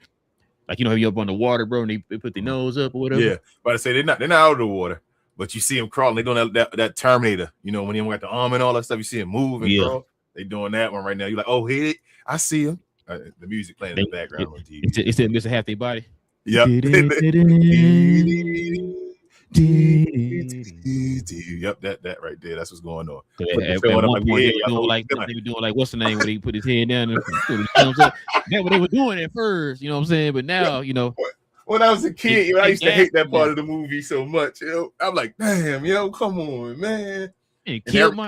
up on the water, bro, and they put their nose up or whatever. Yeah, but I say they're not out of the water, but you see them crawling. They doing that Terminator, when they got the arm and all that stuff. You see them move and crawl. They doing that one right now. You're like, oh, hey, I see him. The music playing in the background on TV. It's that missing half their body. Yep. Yep, that right there. That's what's going on. At one point, they were doing like what's the name where he put his head down and put his thumbs up. That's what they were doing at first, you know what I'm saying? But now, when I was a kid, I used to hate that part of the movie so much. I'm like, damn, come on, man. And killed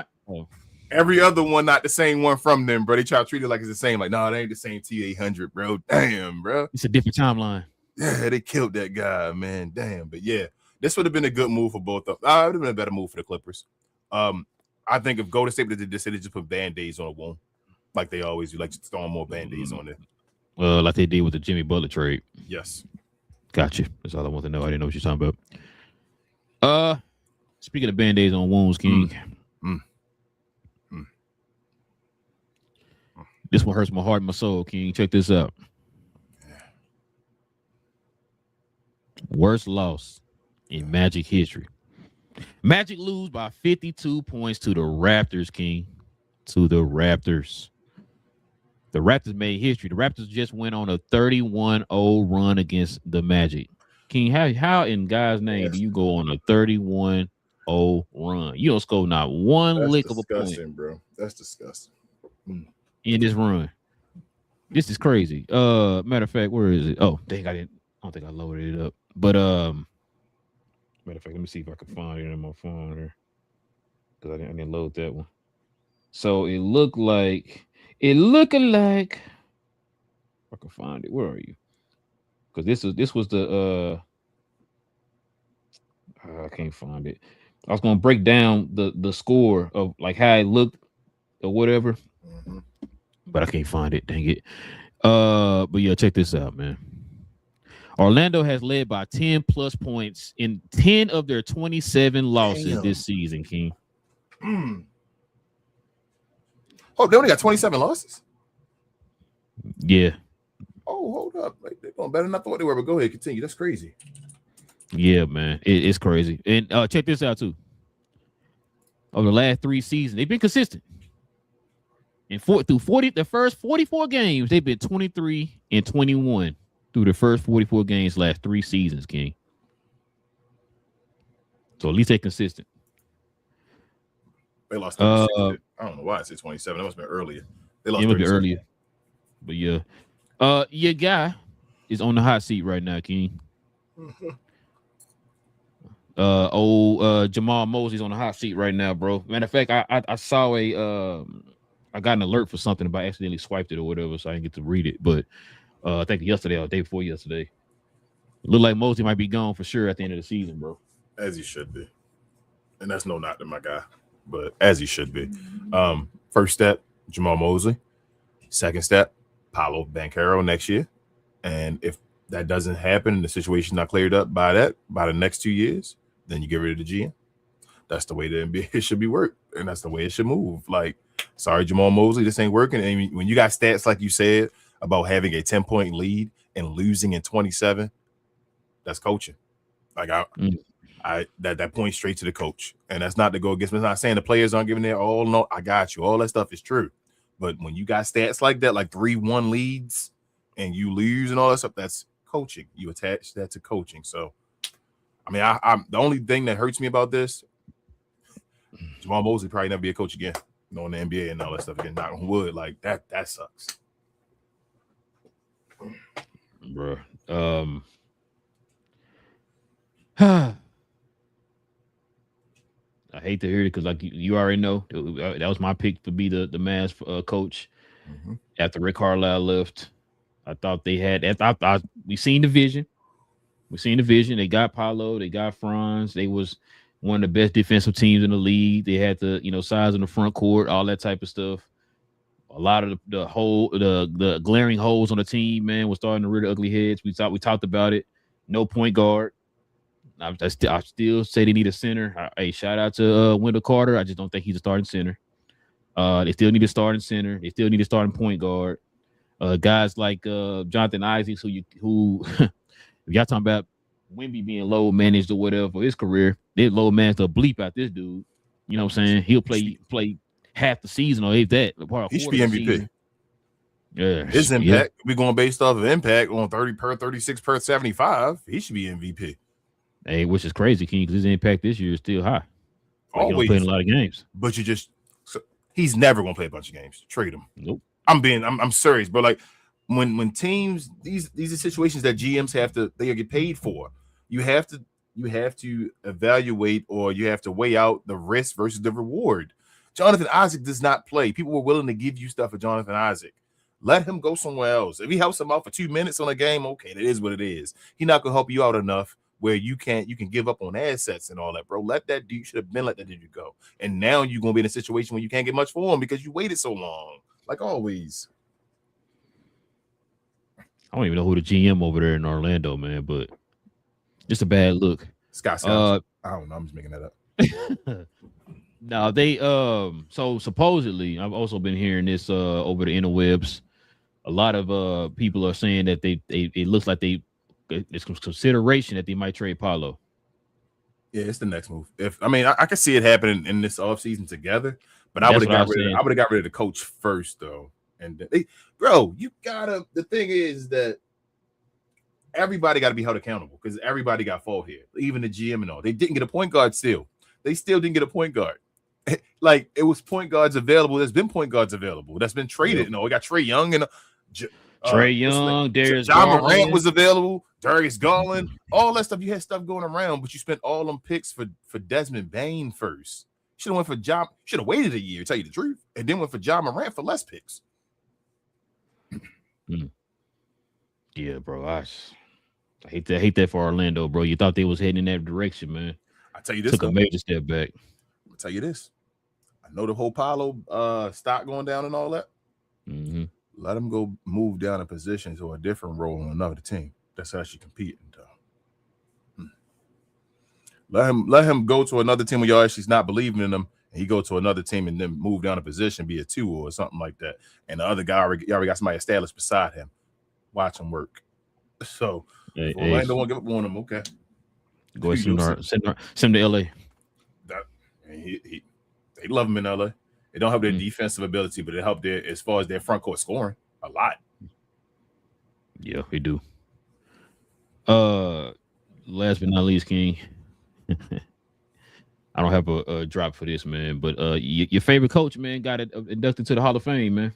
every other one, not the same one from them, bro. They try to treat it like it's the same. Like, no, it ain't the same T800, bro. Damn, bro. It's a different timeline. Yeah, they killed that guy, man. Damn, but yeah. This would have been a good move for both of them. It would have been a better move for the Clippers. I think if Golden State did this, they just put Band-Aids on a wound, like they always do, like just throwing more Band-Aids on it. Like they did with the Jimmy Butler trade. Yes. Gotcha. That's all I want to know. I didn't know what you're talking about. Speaking of Band-Aids on wounds, King. This one hurts my heart and my soul, King. Check this out. Worst loss in Magic history. Magic lose by 52 points to the Raptors, King. To the Raptors. The Raptors made history. The Raptors just went on a 31-0 run against the Magic. King, how in God's name do you go on a 31-0 run? You don't score not one lick of a point, bro. That's disgusting. In this run. This is crazy. Matter of fact, where is it? Oh, dang, I don't think I loaded it up. But matter of fact, let me see if I can find it on my phone there. Because I didn't load that one. So it looked like I can find it. Where are you? Because this was the I can't find it. I was gonna break down the score of like how it looked or whatever, but I can't find it. Dang it. But yeah, check this out, man. Orlando has led by 10 plus points in 10 of their 27 losses this season, King. Oh, they only got 27 losses? Yeah. Oh, hold up. They're going better than I thought they were, but go ahead, continue. That's crazy. Yeah, man. It's crazy. And check this out, too. Over the last 3 seasons, they've been consistent. And the first 44 games, they've been 23-21 through the first 44 games last 3 seasons, King. So at least they're consistent. They lost 36. I don't know why I said 27. That must have been earlier. They lost 36. Earlier. But yeah. Your guy is on the hot seat right now, King. Jamal Mosley's on the hot seat right now, bro. Matter of fact, I saw I got an alert for something, but I accidentally swiped it or whatever, so I didn't get to read it. But I think yesterday or the day before yesterday, it looked like Mosley might be gone for sure at the end of the season, bro. As he should be. And that's no knock to my guy, but as he should be. First step, Jamal Mosley. Second step, Paolo Banchero next year. And if that doesn't happen and the situation's not cleared up by the next 2 years, then you get rid of the GM. That's the way the NBA should be worked, and that's the way it should move. Like, sorry, Jamal Mosley, this ain't working. And when you got stats like you said about having a 10-point lead and losing in 27, that's coaching. Like that points straight to the coach, and that's not to go against me. I'm not saying the players aren't giving their all. No, I got you. All that stuff is true, but when you got stats like that, like 3-1 leads, and you lose and all that stuff, that's coaching. You attach that to coaching. So, I mean, I'm the only thing that hurts me about this. Jamal Mosley probably never be a coach again, knowing the NBA and all that stuff again. Knock on wood, like that sucks, bro. I hate to hear it because, like you already know, that was my pick to be the Mavs coach after Rick Carlisle left. I thought they had. We seen the vision. They got Paolo. They got Franz. They was one of the best defensive teams in the league. They had the size in the front court, all that type of stuff. A lot of the glaring holes on the team, man, was starting to rear the ugly heads. We talked about it. No point guard. I still say they need a center. Hey, shout out to Wendell Carter. I just don't think he's a starting center. They still need a starting center. They still need a starting point guard. Guys like Jonathan Isaacs, who if y'all talking about Wemby being low managed or whatever for his career, they low managed a bleep out this dude. You know what I'm saying? He'll play half the season or if that. He should be MVP. Season. Yeah, his impact. We're going based off of impact on 30 per 36 per 75. He should be MVP. Hey, which is crazy, King, because his impact this year is still high. Like, always playing a lot of games, but he's never gonna play a bunch of games. Trade him. Nope. I'm serious, but like when teams, these are situations that GMs they get paid for. You have to evaluate, or you have to weigh out the risk versus the reward. Jonathan Isaac does not play. People were willing to give you stuff for Jonathan Isaac. Let him go somewhere else. If he helps him out for 2 minutes on a game, okay, that is what it is. He's not gonna help you out enough where you can give up on assets and all that, bro. Let that dude let that dude go. And now you're gonna be in a situation where you can't get much for him because you waited so long, like always. I don't even know who the GM over there in Orlando, man, but it's a bad look. Scott Scott. I don't know. I'm just making that up. No, they so supposedly I've also been hearing this over the interwebs. A lot of people are saying that it looks like it's consideration that they might trade Paolo. Yeah, it's the next move. I could see it happening in this offseason together, but I That's would what I have was saying. got rid of the coach first though. And bro, you gotta. The thing is that everybody got to be held accountable because everybody got fault here. Even the GM and all. They didn't get a point guard still. They still didn't get a point guard. Like it was point guards available. There's been point guards available. That's been traded. Yep. You know, we got Trae Young and Trae Young, Darius John Garland Morant was available. Darius Garland, all that stuff. You had stuff going around, but you spent all them picks for Desmond Bane first. Should have went for John. Should have waited a year, tell you the truth, and then went for John Morant for less picks. Yeah, bro. I hate that for Orlando, bro. You thought they was heading in that direction, man. I tell you this, took a major step back. I'll tell you this. I know the whole Paolo stock going down and all that. Mm-hmm. Let him go move down a position to a different role on another team that's actually competing. Let him go to another team where y'all actually not believing in him, and he go to another team and then move down a position, be a 2 or something like that. And the other guy already got somebody established beside him. Watch him work. So Orlando won't give up on him. Okay, go ahead, send him to LA. They love him in LA. They don't have their defensive ability, but it helped their as far as their front court scoring a lot. Yeah, they do. Last but not least, King. I don't have a drop for this, man, but your favorite coach, man, got inducted to the Hall of Fame, man.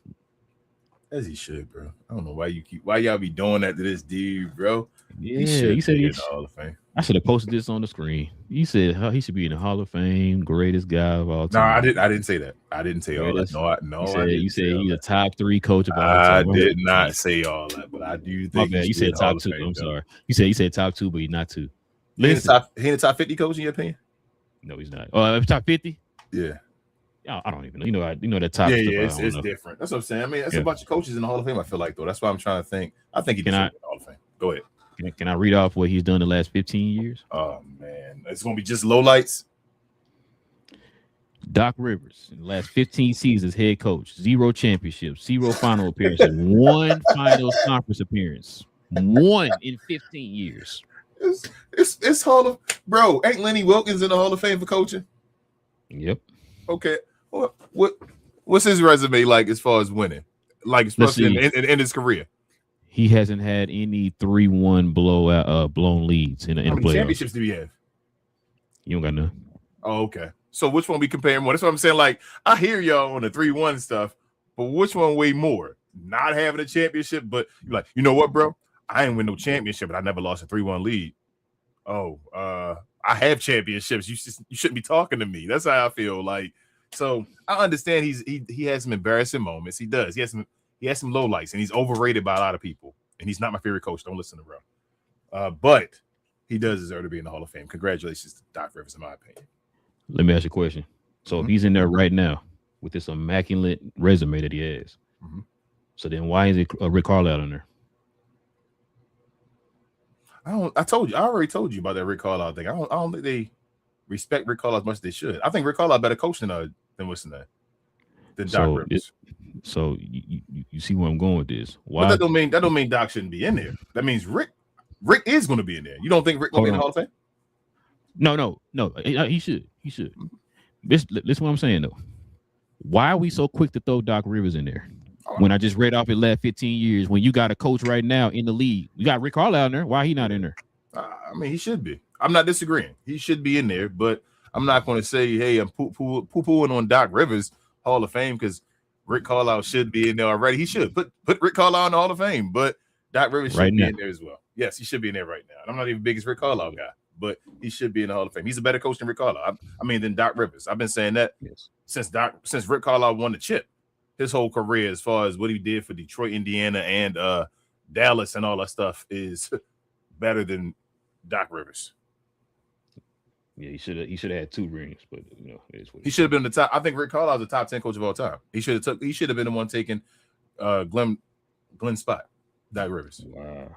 As he should, bro. I don't know why y'all be doing that to this dude, bro. Yeah, he said in the Hall of Fame. I should have posted this on the screen. He said he should be in the Hall of Fame, greatest guy of all time. No, I didn't say that. I didn't say all that. No, you said he's a top 3 coach of all time. time. I did not say all that, but I do think you said top 2. I'm sorry. You said top 2, but he's not 2. He in the top 50 coach in your opinion? No, he's not. Top 50? Yeah. I don't even know. You know that top. Yeah, it's different. That's what I'm saying. I mean, that's a bunch of coaches in the Hall of Fame. I feel like though. That's why I'm trying to think. I think he deserves the Hall of Fame. Go ahead. Can I read off what he's done the last 15 years? Oh man, it's gonna be just lowlights. Doc Rivers in the last 15 seasons, head coach, 0 championships, 0 final appearances, 1 finals conference appearance, 1 in 15 years. It's Hall of bro. Ain't Lenny Wilkins in the Hall of Fame for coaching? Yep. Okay. What's his resume like as far as winning? Like especially in his career. He hasn't had any 3-1 blown leads in the playoffs. How many championships do we have? You don't got none. Oh, okay. So which one we comparing more? That's what I'm saying. Like I hear y'all on the 3-1 stuff, but which one way more? Not having a championship, but you're like, you know what, bro? I ain't win no championship, but I never lost a 3-1 lead. Oh, I have championships. You shouldn't be talking to me. That's how I feel. Like, so I understand he has some embarrassing moments. He does. He has some lowlights, and he's overrated by a lot of people. And he's not my favorite coach. Don't listen to bro. But he does deserve to be in the Hall of Fame. Congratulations to Doc Rivers, in my opinion. Let me ask you a question. So if he's in there right now with this immaculate resume that he has, so then why is it Rick Carlisle in there? I already told you about that Rick Carlisle thing. I don't think they respect Rick Carlisle as much as they should. I think Rick Carlisle better coach than what's in that. Than Doc Rivers. So you see where I'm going with this. Why? But that don't mean Doc shouldn't be in there. That means Rick is going to be in there. You don't think Rick will be in the Hall of Fame? No. He should. This what I'm saying though. Why are we so quick to throw Doc Rivers in there? When I just read off his last 15 years, when you got a coach right now in the league, you got Rick Carlisle in there. Why he not in there? I mean, he should be. I'm not disagreeing. He should be in there, but I'm not going to say, hey, I'm poo-pooing on Doc Rivers Hall of Fame because Rick Carlisle should be in there already. He should put Rick Carlisle in the Hall of Fame, but Doc Rivers should be in there as well. Yes, he should be in there right now. I'm not even the biggest Rick Carlisle guy, but he should be in the Hall of Fame. He's a better coach than Rick Carlisle. Than Doc Rivers. I've been saying that since Rick Carlisle won the chip. His whole career, as far as what he did for Detroit, Indiana, and Dallas, and all that stuff, is better than Doc Rivers. Yeah, he should have had 2 rings, but he should have been the top. I think Rick Carlisle is the top 10 coach of all time. He should have been the one taking Glenn's spot. Doc Rivers. Wow.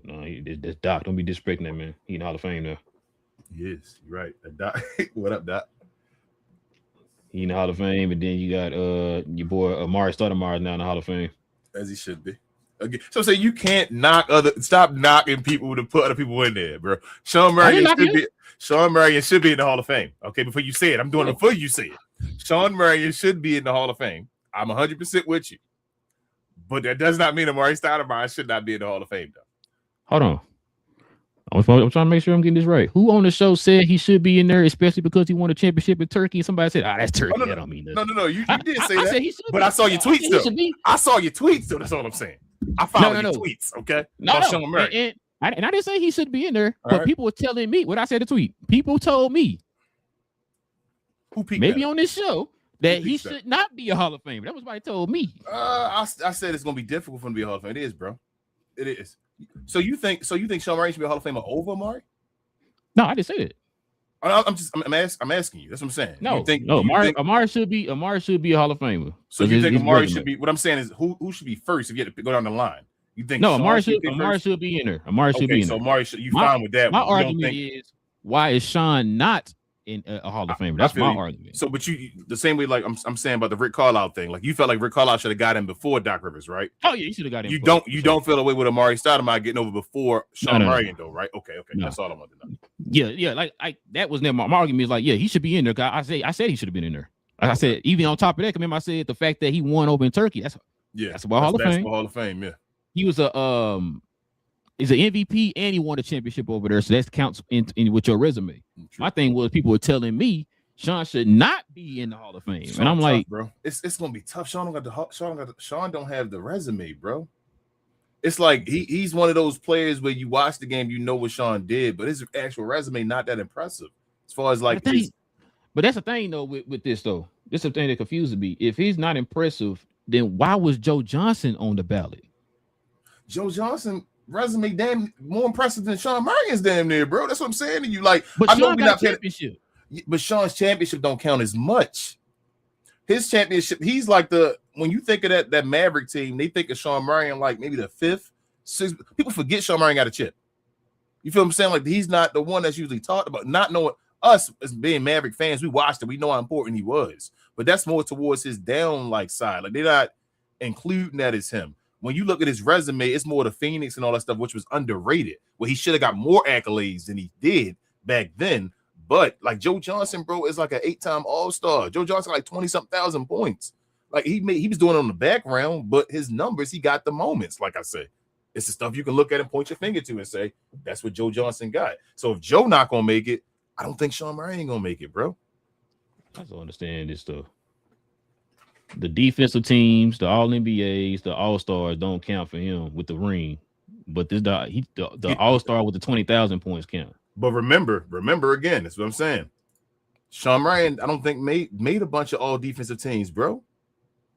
No, this Doc. Don't be disrespecting that man. He in the Hall of Fame now. He is. You're right. Doc. What up, Doc? He in the Hall of Fame, and then you got your boy Amari Stoudemire now in the Hall of Fame. As he should be. Again. So say you can't stop knocking people to put other people in there, bro. Sean Marion should be in the Hall of Fame. Okay, before you say it, I'm doing it before you say it. Sean Marion should be in the Hall of Fame. I'm 100% with you. But that does not mean Amari Stoudemire should not be in the Hall of Fame, though. Hold on. I'm trying to make sure I'm getting this right. Who on the show said he should be in there, especially because he won a championship in Turkey? And somebody said, that's Turkey. Oh, no, that don't mean nothing. No. You did say that. Said he should but I saw your tweets, though. I saw your tweets, though. That's all I'm saying. I followed your tweets, okay? Sean Marion. And I didn't say he should be in there, but people were telling me what I said in the tweet. People told me, maybe on this show, that he should not be a Hall of Famer. That was what he told me. I said it's gonna be difficult for him to be a Hall of Famer. It is, bro. It is. So you think Sean Marion should be a Hall of Famer over Amari? No, I didn't say that. I'm asking you. That's what I'm saying. Amari should be a Hall of Famer. So you think Amari should be? What I'm saying is, who should be first if you had to go down the line? You think Amari should be in there. Amari should be in there. So Amari you fine with that? My argument is, why is Sean not in a Hall of Famer? That's my argument. So, but you the same way, like I'm saying about the Rick Carlisle thing. Like you felt like Rick Carlisle should have got him before Doc Rivers, right? Oh yeah, he should have got him. You don't feel the way with Amari Stoudemire getting over before Sean Marion, though, right? Okay. No. That's all I want to know. Yeah. Like that was never my argument. Is like, yeah, he should be in there. I said he should have been in there. Like I said, even on top of that, remember I said the fact that he won over in Turkey. That's about Hall of Fame. Hall of Fame. Yeah. He was he's an MVP and he won a championship over there, so that counts in with your resume. True. My thing was people were telling me Sean should not be in the Hall of Fame, and I'm like, bro, it's gonna be tough. Sean don't have the resume, bro. It's like he's one of those players where you watch the game, you know what Sean did, but his actual resume not that impressive as far as like. But that's the thing though with this though. This is the thing that confuses me. If he's not impressive, then why was Joe Johnson on the ballot? Joe Johnson resume damn more impressive than Sean Marion's damn near, bro. That's what I'm saying to you. Like, but Sean got a championship. But Sean's championship don't count as much. His championship, he's like when you think of that Maverick team, they think of Sean Marion like maybe the 5th, 6th. People forget Sean Marion got a chip. You feel what I'm saying? Like he's not the one that's usually talked about. Not knowing us as being Maverick fans, we watched it. We know how important he was. But that's more towards his down side. Like they're not including that as him. When you look at his resume, it's more the Phoenix and all that stuff, which was underrated. Well, he should have got more accolades than he did back then. But like Joe Johnson, bro, is like an 8-time All-Star. Joe Johnson like 20-something thousand points. Like he was doing it on the background, but his numbers, he got the moments. Like I said, it's the stuff you can look at and point your finger to and say, that's what Joe Johnson got. So if Joe not gonna make it, I don't think Sean Marion gonna make it, bro. I don't understand this stuff. The defensive teams, the All-NBAs, the All-Stars don't count for him with the ring, but the All-Star with the 20,000 points count. But remember again, that's what I'm saying. Sean Marion, I don't think made a bunch of all defensive teams, bro.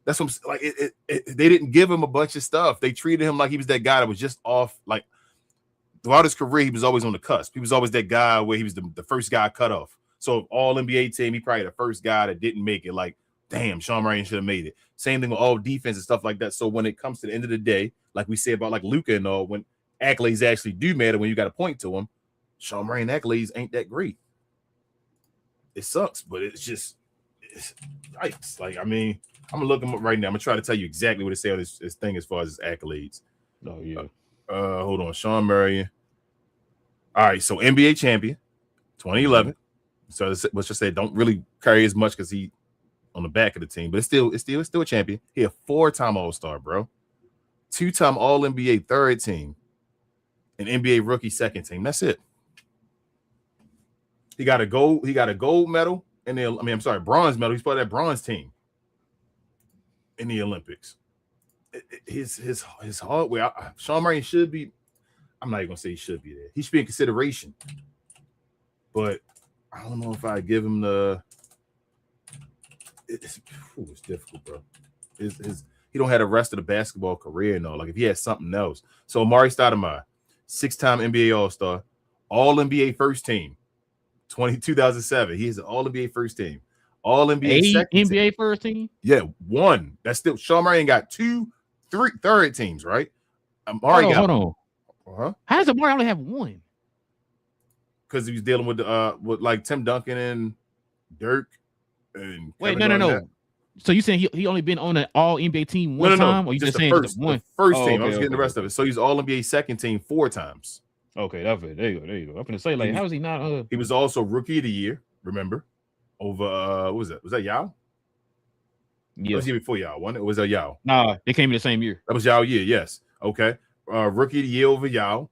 That's what I'm like. They didn't give him a bunch of stuff. They treated him like he was that guy that was just off. Like throughout his career, he was always on the cusp. He was always that guy where he was the first guy cut off. So all NBA team, he probably the first guy that didn't make it. Like, damn, Sean Marion should have made it. Same thing with all defense and stuff like that. So when it comes to the end of the day, like we say about like Luka and all, when accolades actually do matter, when you got to point to them, Sean Marion accolades ain't that great. It sucks, but it's nice. Like, I mean, I'm gonna look him up right now. I'm gonna try to tell you exactly what it say on this thing as far as his accolades. Oh yeah. Hold on, Sean Marion. All right, so NBA champion, 2011. So let's just say don't really carry as much because he on the back of the team, but it's still a champion. He a 4-time All-Star, bro. 2-time All-NBA third team, an NBA rookie second team. That's it. He got a gold medal bronze medal. He's part of that bronze team in the Olympics. His hardware, Sean Marion should be. I'm not even gonna say he should be there. He should be in consideration, but I don't know if I give him the. It's difficult, bro. He don't have the rest of the basketball career, no. Like if he had something else. So Amari Stoudemire, 6-time NBA All-Star, All-NBA first team, 2007. He is an All-NBA first team, All-NBA second NBA team. First team. Yeah, 1. That's still Sean Marion got 2, 3 third teams, right? Amari hold on. Uh-huh. How does Amari only have 1? Because he was dealing with like Tim Duncan and Dirk and wait, no. So you saying he only been on an All NBA team one No. time, or you Just just saying just one? the first Oh, team. I okay, was getting the rest of it. So he's All NBA second team 4 times. Okay, that's it. There you go. I'm gonna say, like, how is he not? He was also Rookie of the Year. Remember, over what was that? Was that Yao? Yeah. That was the year before Yao, wasn't it? Or was that Yao? Nah, they came in the same year. That was Yao year. Yes. Okay. Rookie of the Year over Yao.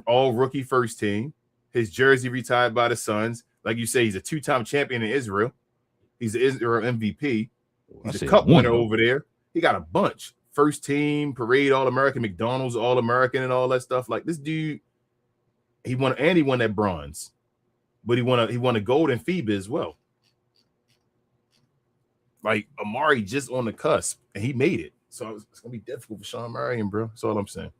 All rookie first team. His jersey retired by the Suns. Like you say, he's a 2-time champion in Israel. He's the Israel MVP. He's a cup winner over there. He got a bunch. First team, parade, All-American, McDonald's, All-American, and all that stuff. Like this dude, he won that bronze. But he won a gold in FIBA as well. Like Amari just on the cusp, and he made it. So it's gonna be difficult for Sean Marion, bro. That's all I'm saying.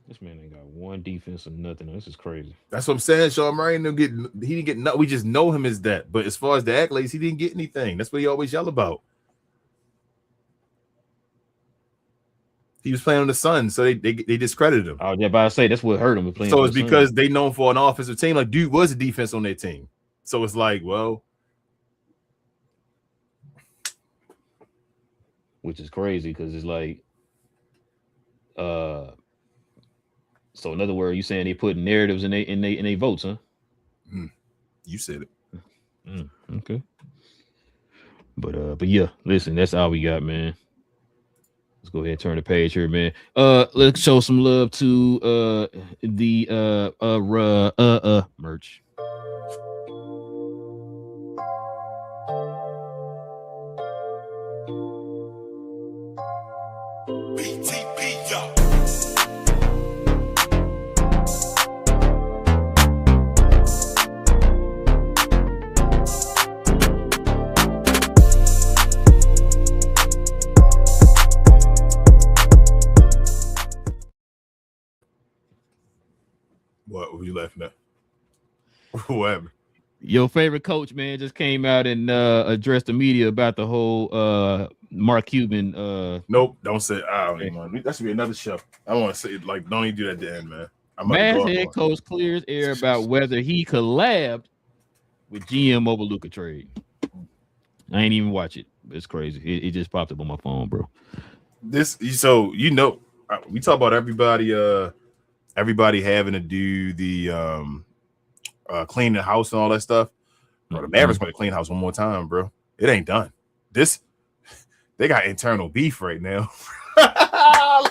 This man ain't got one defense or nothing. This is crazy. That's what I'm saying. Sean Marion he didn't get nothing. We just know him as that. But as far as the accolades, he didn't get anything. That's what he always yell about. He was playing on the Suns, so they discredited him. I was about to say that's what hurt him. So it's because they known for an offensive team. Like dude was a defense on their team. So it's like, well, which is crazy because it's like, so in other words, you saying they put narratives in they votes, huh? You said it. Okay. But yeah, listen, that's all we got, man. Let's go ahead and turn the page here, man. Let's show some love to the merch. What were you laughing at? What happened? Your favorite coach, man, just came out and addressed the media about the whole Mark Cuban. Nope, don't say. That should be another show. I want to say it. Like, don't even do that at the end, man. Mavs head coach clears air about whether he collabed with GM over Luka trade. I ain't even watch it. It's crazy. It just popped up on my phone, bro. So we talk about everybody having to do the clean the house and all that stuff. Bro, the Mavericks going to clean the house one more time, bro. It ain't done. They got internal beef right now. I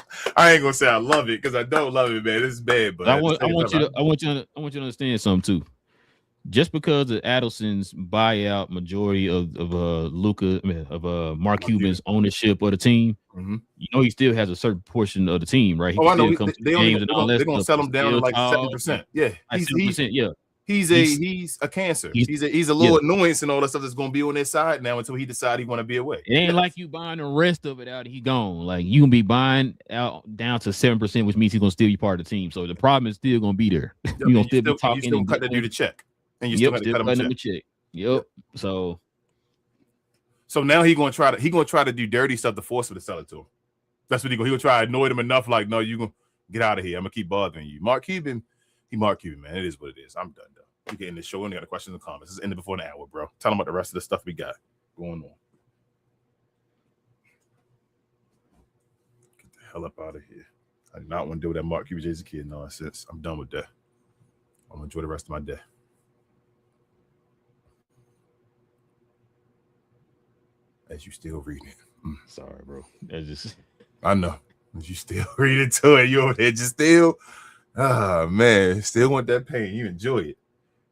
ain't gonna say I love it because I don't love it, man. This is bad, but I want you to understand something too. Just because of Adelson's buyout majority of Mark Cuban's ownership of the team, you know he still has a certain portion of the team, right? I know. They're gonna sell him down to like 7%. Yeah, he's a cancer. He's a little annoyance and all that stuff that's gonna be on their side now until he decides he want to be away. It ain't like you buying the rest of it out and he gone. Like you can be buying out down to 7%, which means he's gonna still be part of the team. So the problem is still gonna be there. You're gonna still be talking. You still cut that dude a check. And you still got to cut him a check. Yep. So now he's gonna try to do dirty stuff to force him to sell it to him. That's what he's gonna try to annoy them enough. Like, no, you gonna get out of here. I'm gonna keep bothering you. Mark Cuban, man. It is what it is. I'm done though. We getting this show and got a question in the comments. It's ended before an hour, bro. Tell them about the rest of the stuff we got going on. Get the hell up out of here. I do not want to deal with that Mark Cuban Jay's a kid nonsense. I'm done with that. I'm gonna enjoy the rest of my day. As you still reading it. Sorry, bro. That's just I know. As you still reading to it, you over there just still. Ah man, still want that pain. You enjoy it.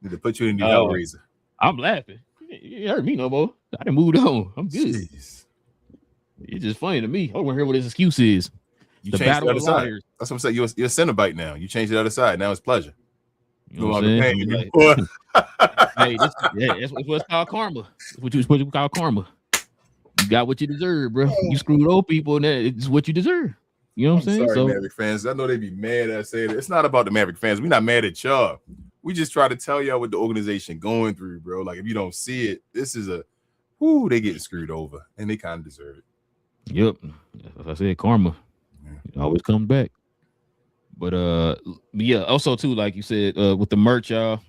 Need to put you in the Hellraiser. I'm laughing. You hurt me no more. I done moved on. I'm good. Jeez. It's just funny to me. I want to hear what his excuse is. You the battle of liars. That's what I'm saying. You're a Cenobite now. You changed the other side. Now it's pleasure. You know what I'm saying? Hey, that's what's called karma. That's what you call karma. You got what you deserve, bro. You screwed old people, and it's what you deserve. You know what I'm saying? Sorry, Maverick fans. I know they be mad at saying it. It's not about the Maverick fans. We're not mad at y'all. We just try to tell y'all what the organization going through, bro. Like if you don't see it, this is they getting screwed over, and they kind of deserve it. Yep, as I said, karma always comes back. But yeah, also too, like you said, with the merch, y'all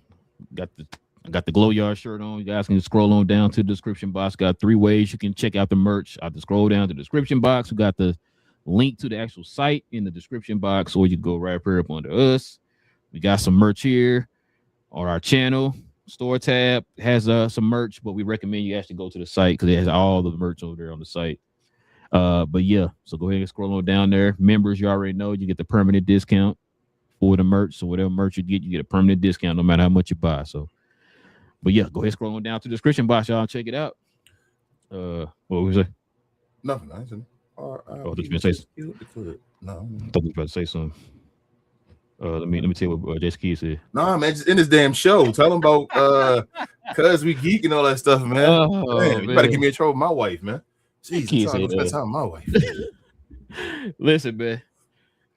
got the. I got the GloYard shirt on. You guys can scroll on down to the description box. Got 3 ways you can check out the merch. I have to scroll down to the description box. We got the link to the actual site in the description box, or you go right up under us. We got some merch here on our channel. Store tab has some merch, but we recommend you actually go to the site because it has all the merch over there on the site. But yeah, so go ahead and scroll on down there. Members, you already know you get the permanent discount for the merch. So whatever merch you get a permanent discount no matter how much you buy. So, but yeah, go ahead and scroll on down to the description box, y'all. Check it out. What was it? Nothing. I didn't. I thought you were going to say something. No. I thought you were about to say something. Let me tell you what Jason Key said. Nah, man, just in this damn show. Tell them about Cuz We Geek and all that stuff, man. Man, you better give me a trouble with my wife, man. Jeez, I'm spend time with my wife. Listen, man.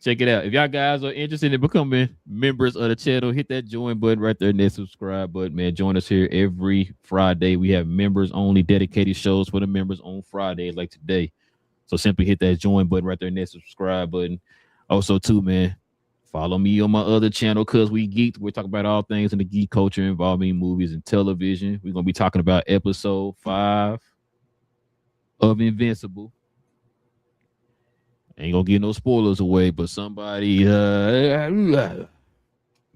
Check it out. If y'all guys are interested in becoming members of the channel, hit that join button right there and that subscribe button, man. Join us here every Friday. We have members only dedicated shows for the members on Friday, like today. So simply hit that join button right there and that subscribe button. Also, too, man, follow me on my other channel, Cuz We Geeked. We're talking about all things in the geek culture involving movies and television. We're going to be talking about episode 5 of Invincible. Ain't gonna get no spoilers away, but somebody but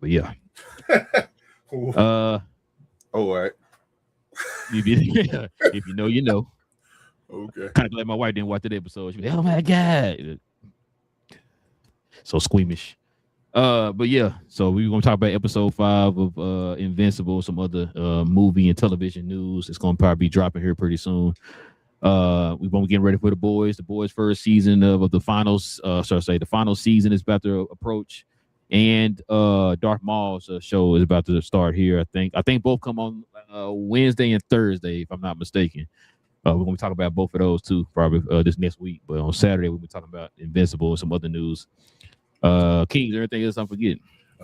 yeah. All right. If you know, you know. Okay. Kind of glad my wife didn't watch that episode. She was like, oh my God. So squeamish. But yeah, so we're gonna talk about episode 5 of Invincible, some other movie and television news. It's gonna probably be dropping here pretty soon. We're gonna be getting ready for the boys. The boys' first season of the finals. The final season is about to approach, and Darth Maul's show is about to start here. I think both come on Wednesday and Thursday, if I'm not mistaken. We're gonna be talking about both of those too, probably this next week. But on Saturday, we'll be talking about Invincible and some other news. King, is there anything else I'm forgetting?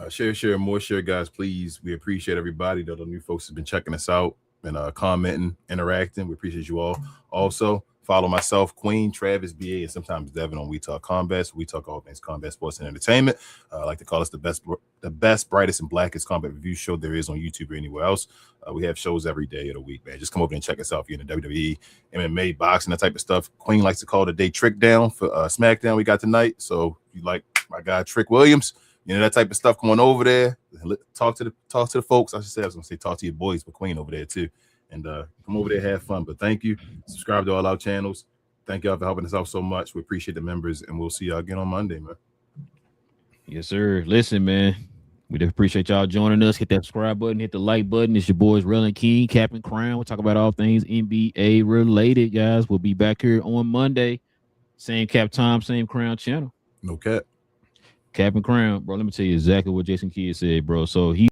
Share, more share, guys, please. We appreciate everybody. The new folks have been checking us out and commenting, interacting. We appreciate you all. Also, follow myself, Queen, Travis, BA, and sometimes Devin on We Talk Combat. So we talk all things combat, sports, and entertainment. I like to call us the best, brightest, and blackest combat review show there is on YouTube or anywhere else. We have shows every day of the week, man. Just come over and check us out if you're in the WWE, MMA, boxing, that type of stuff. Queen likes to call the day Trick Down for SmackDown we got tonight. So if you like my guy Trick Williams, you know, that type of stuff, come on over there. Talk to the folks. I was gonna say talk to your boys, but Queen over there too. And come over there, have fun. But thank you. Subscribe to all our channels. Thank y'all for helping us out so much. We appreciate the members, and we'll see y'all again on Monday, man. Yes, sir. Listen, man, we appreciate y'all joining us. Hit that subscribe button, hit the like button. It's your boys Relle and King, Capt and Crown. We'll talk about all things NBA related, guys. We'll be back here on Monday. Same Cap time, same Crown channel. No cap. Cap and Crown, bro. Let me tell you exactly what Jason Kidd said, bro. So he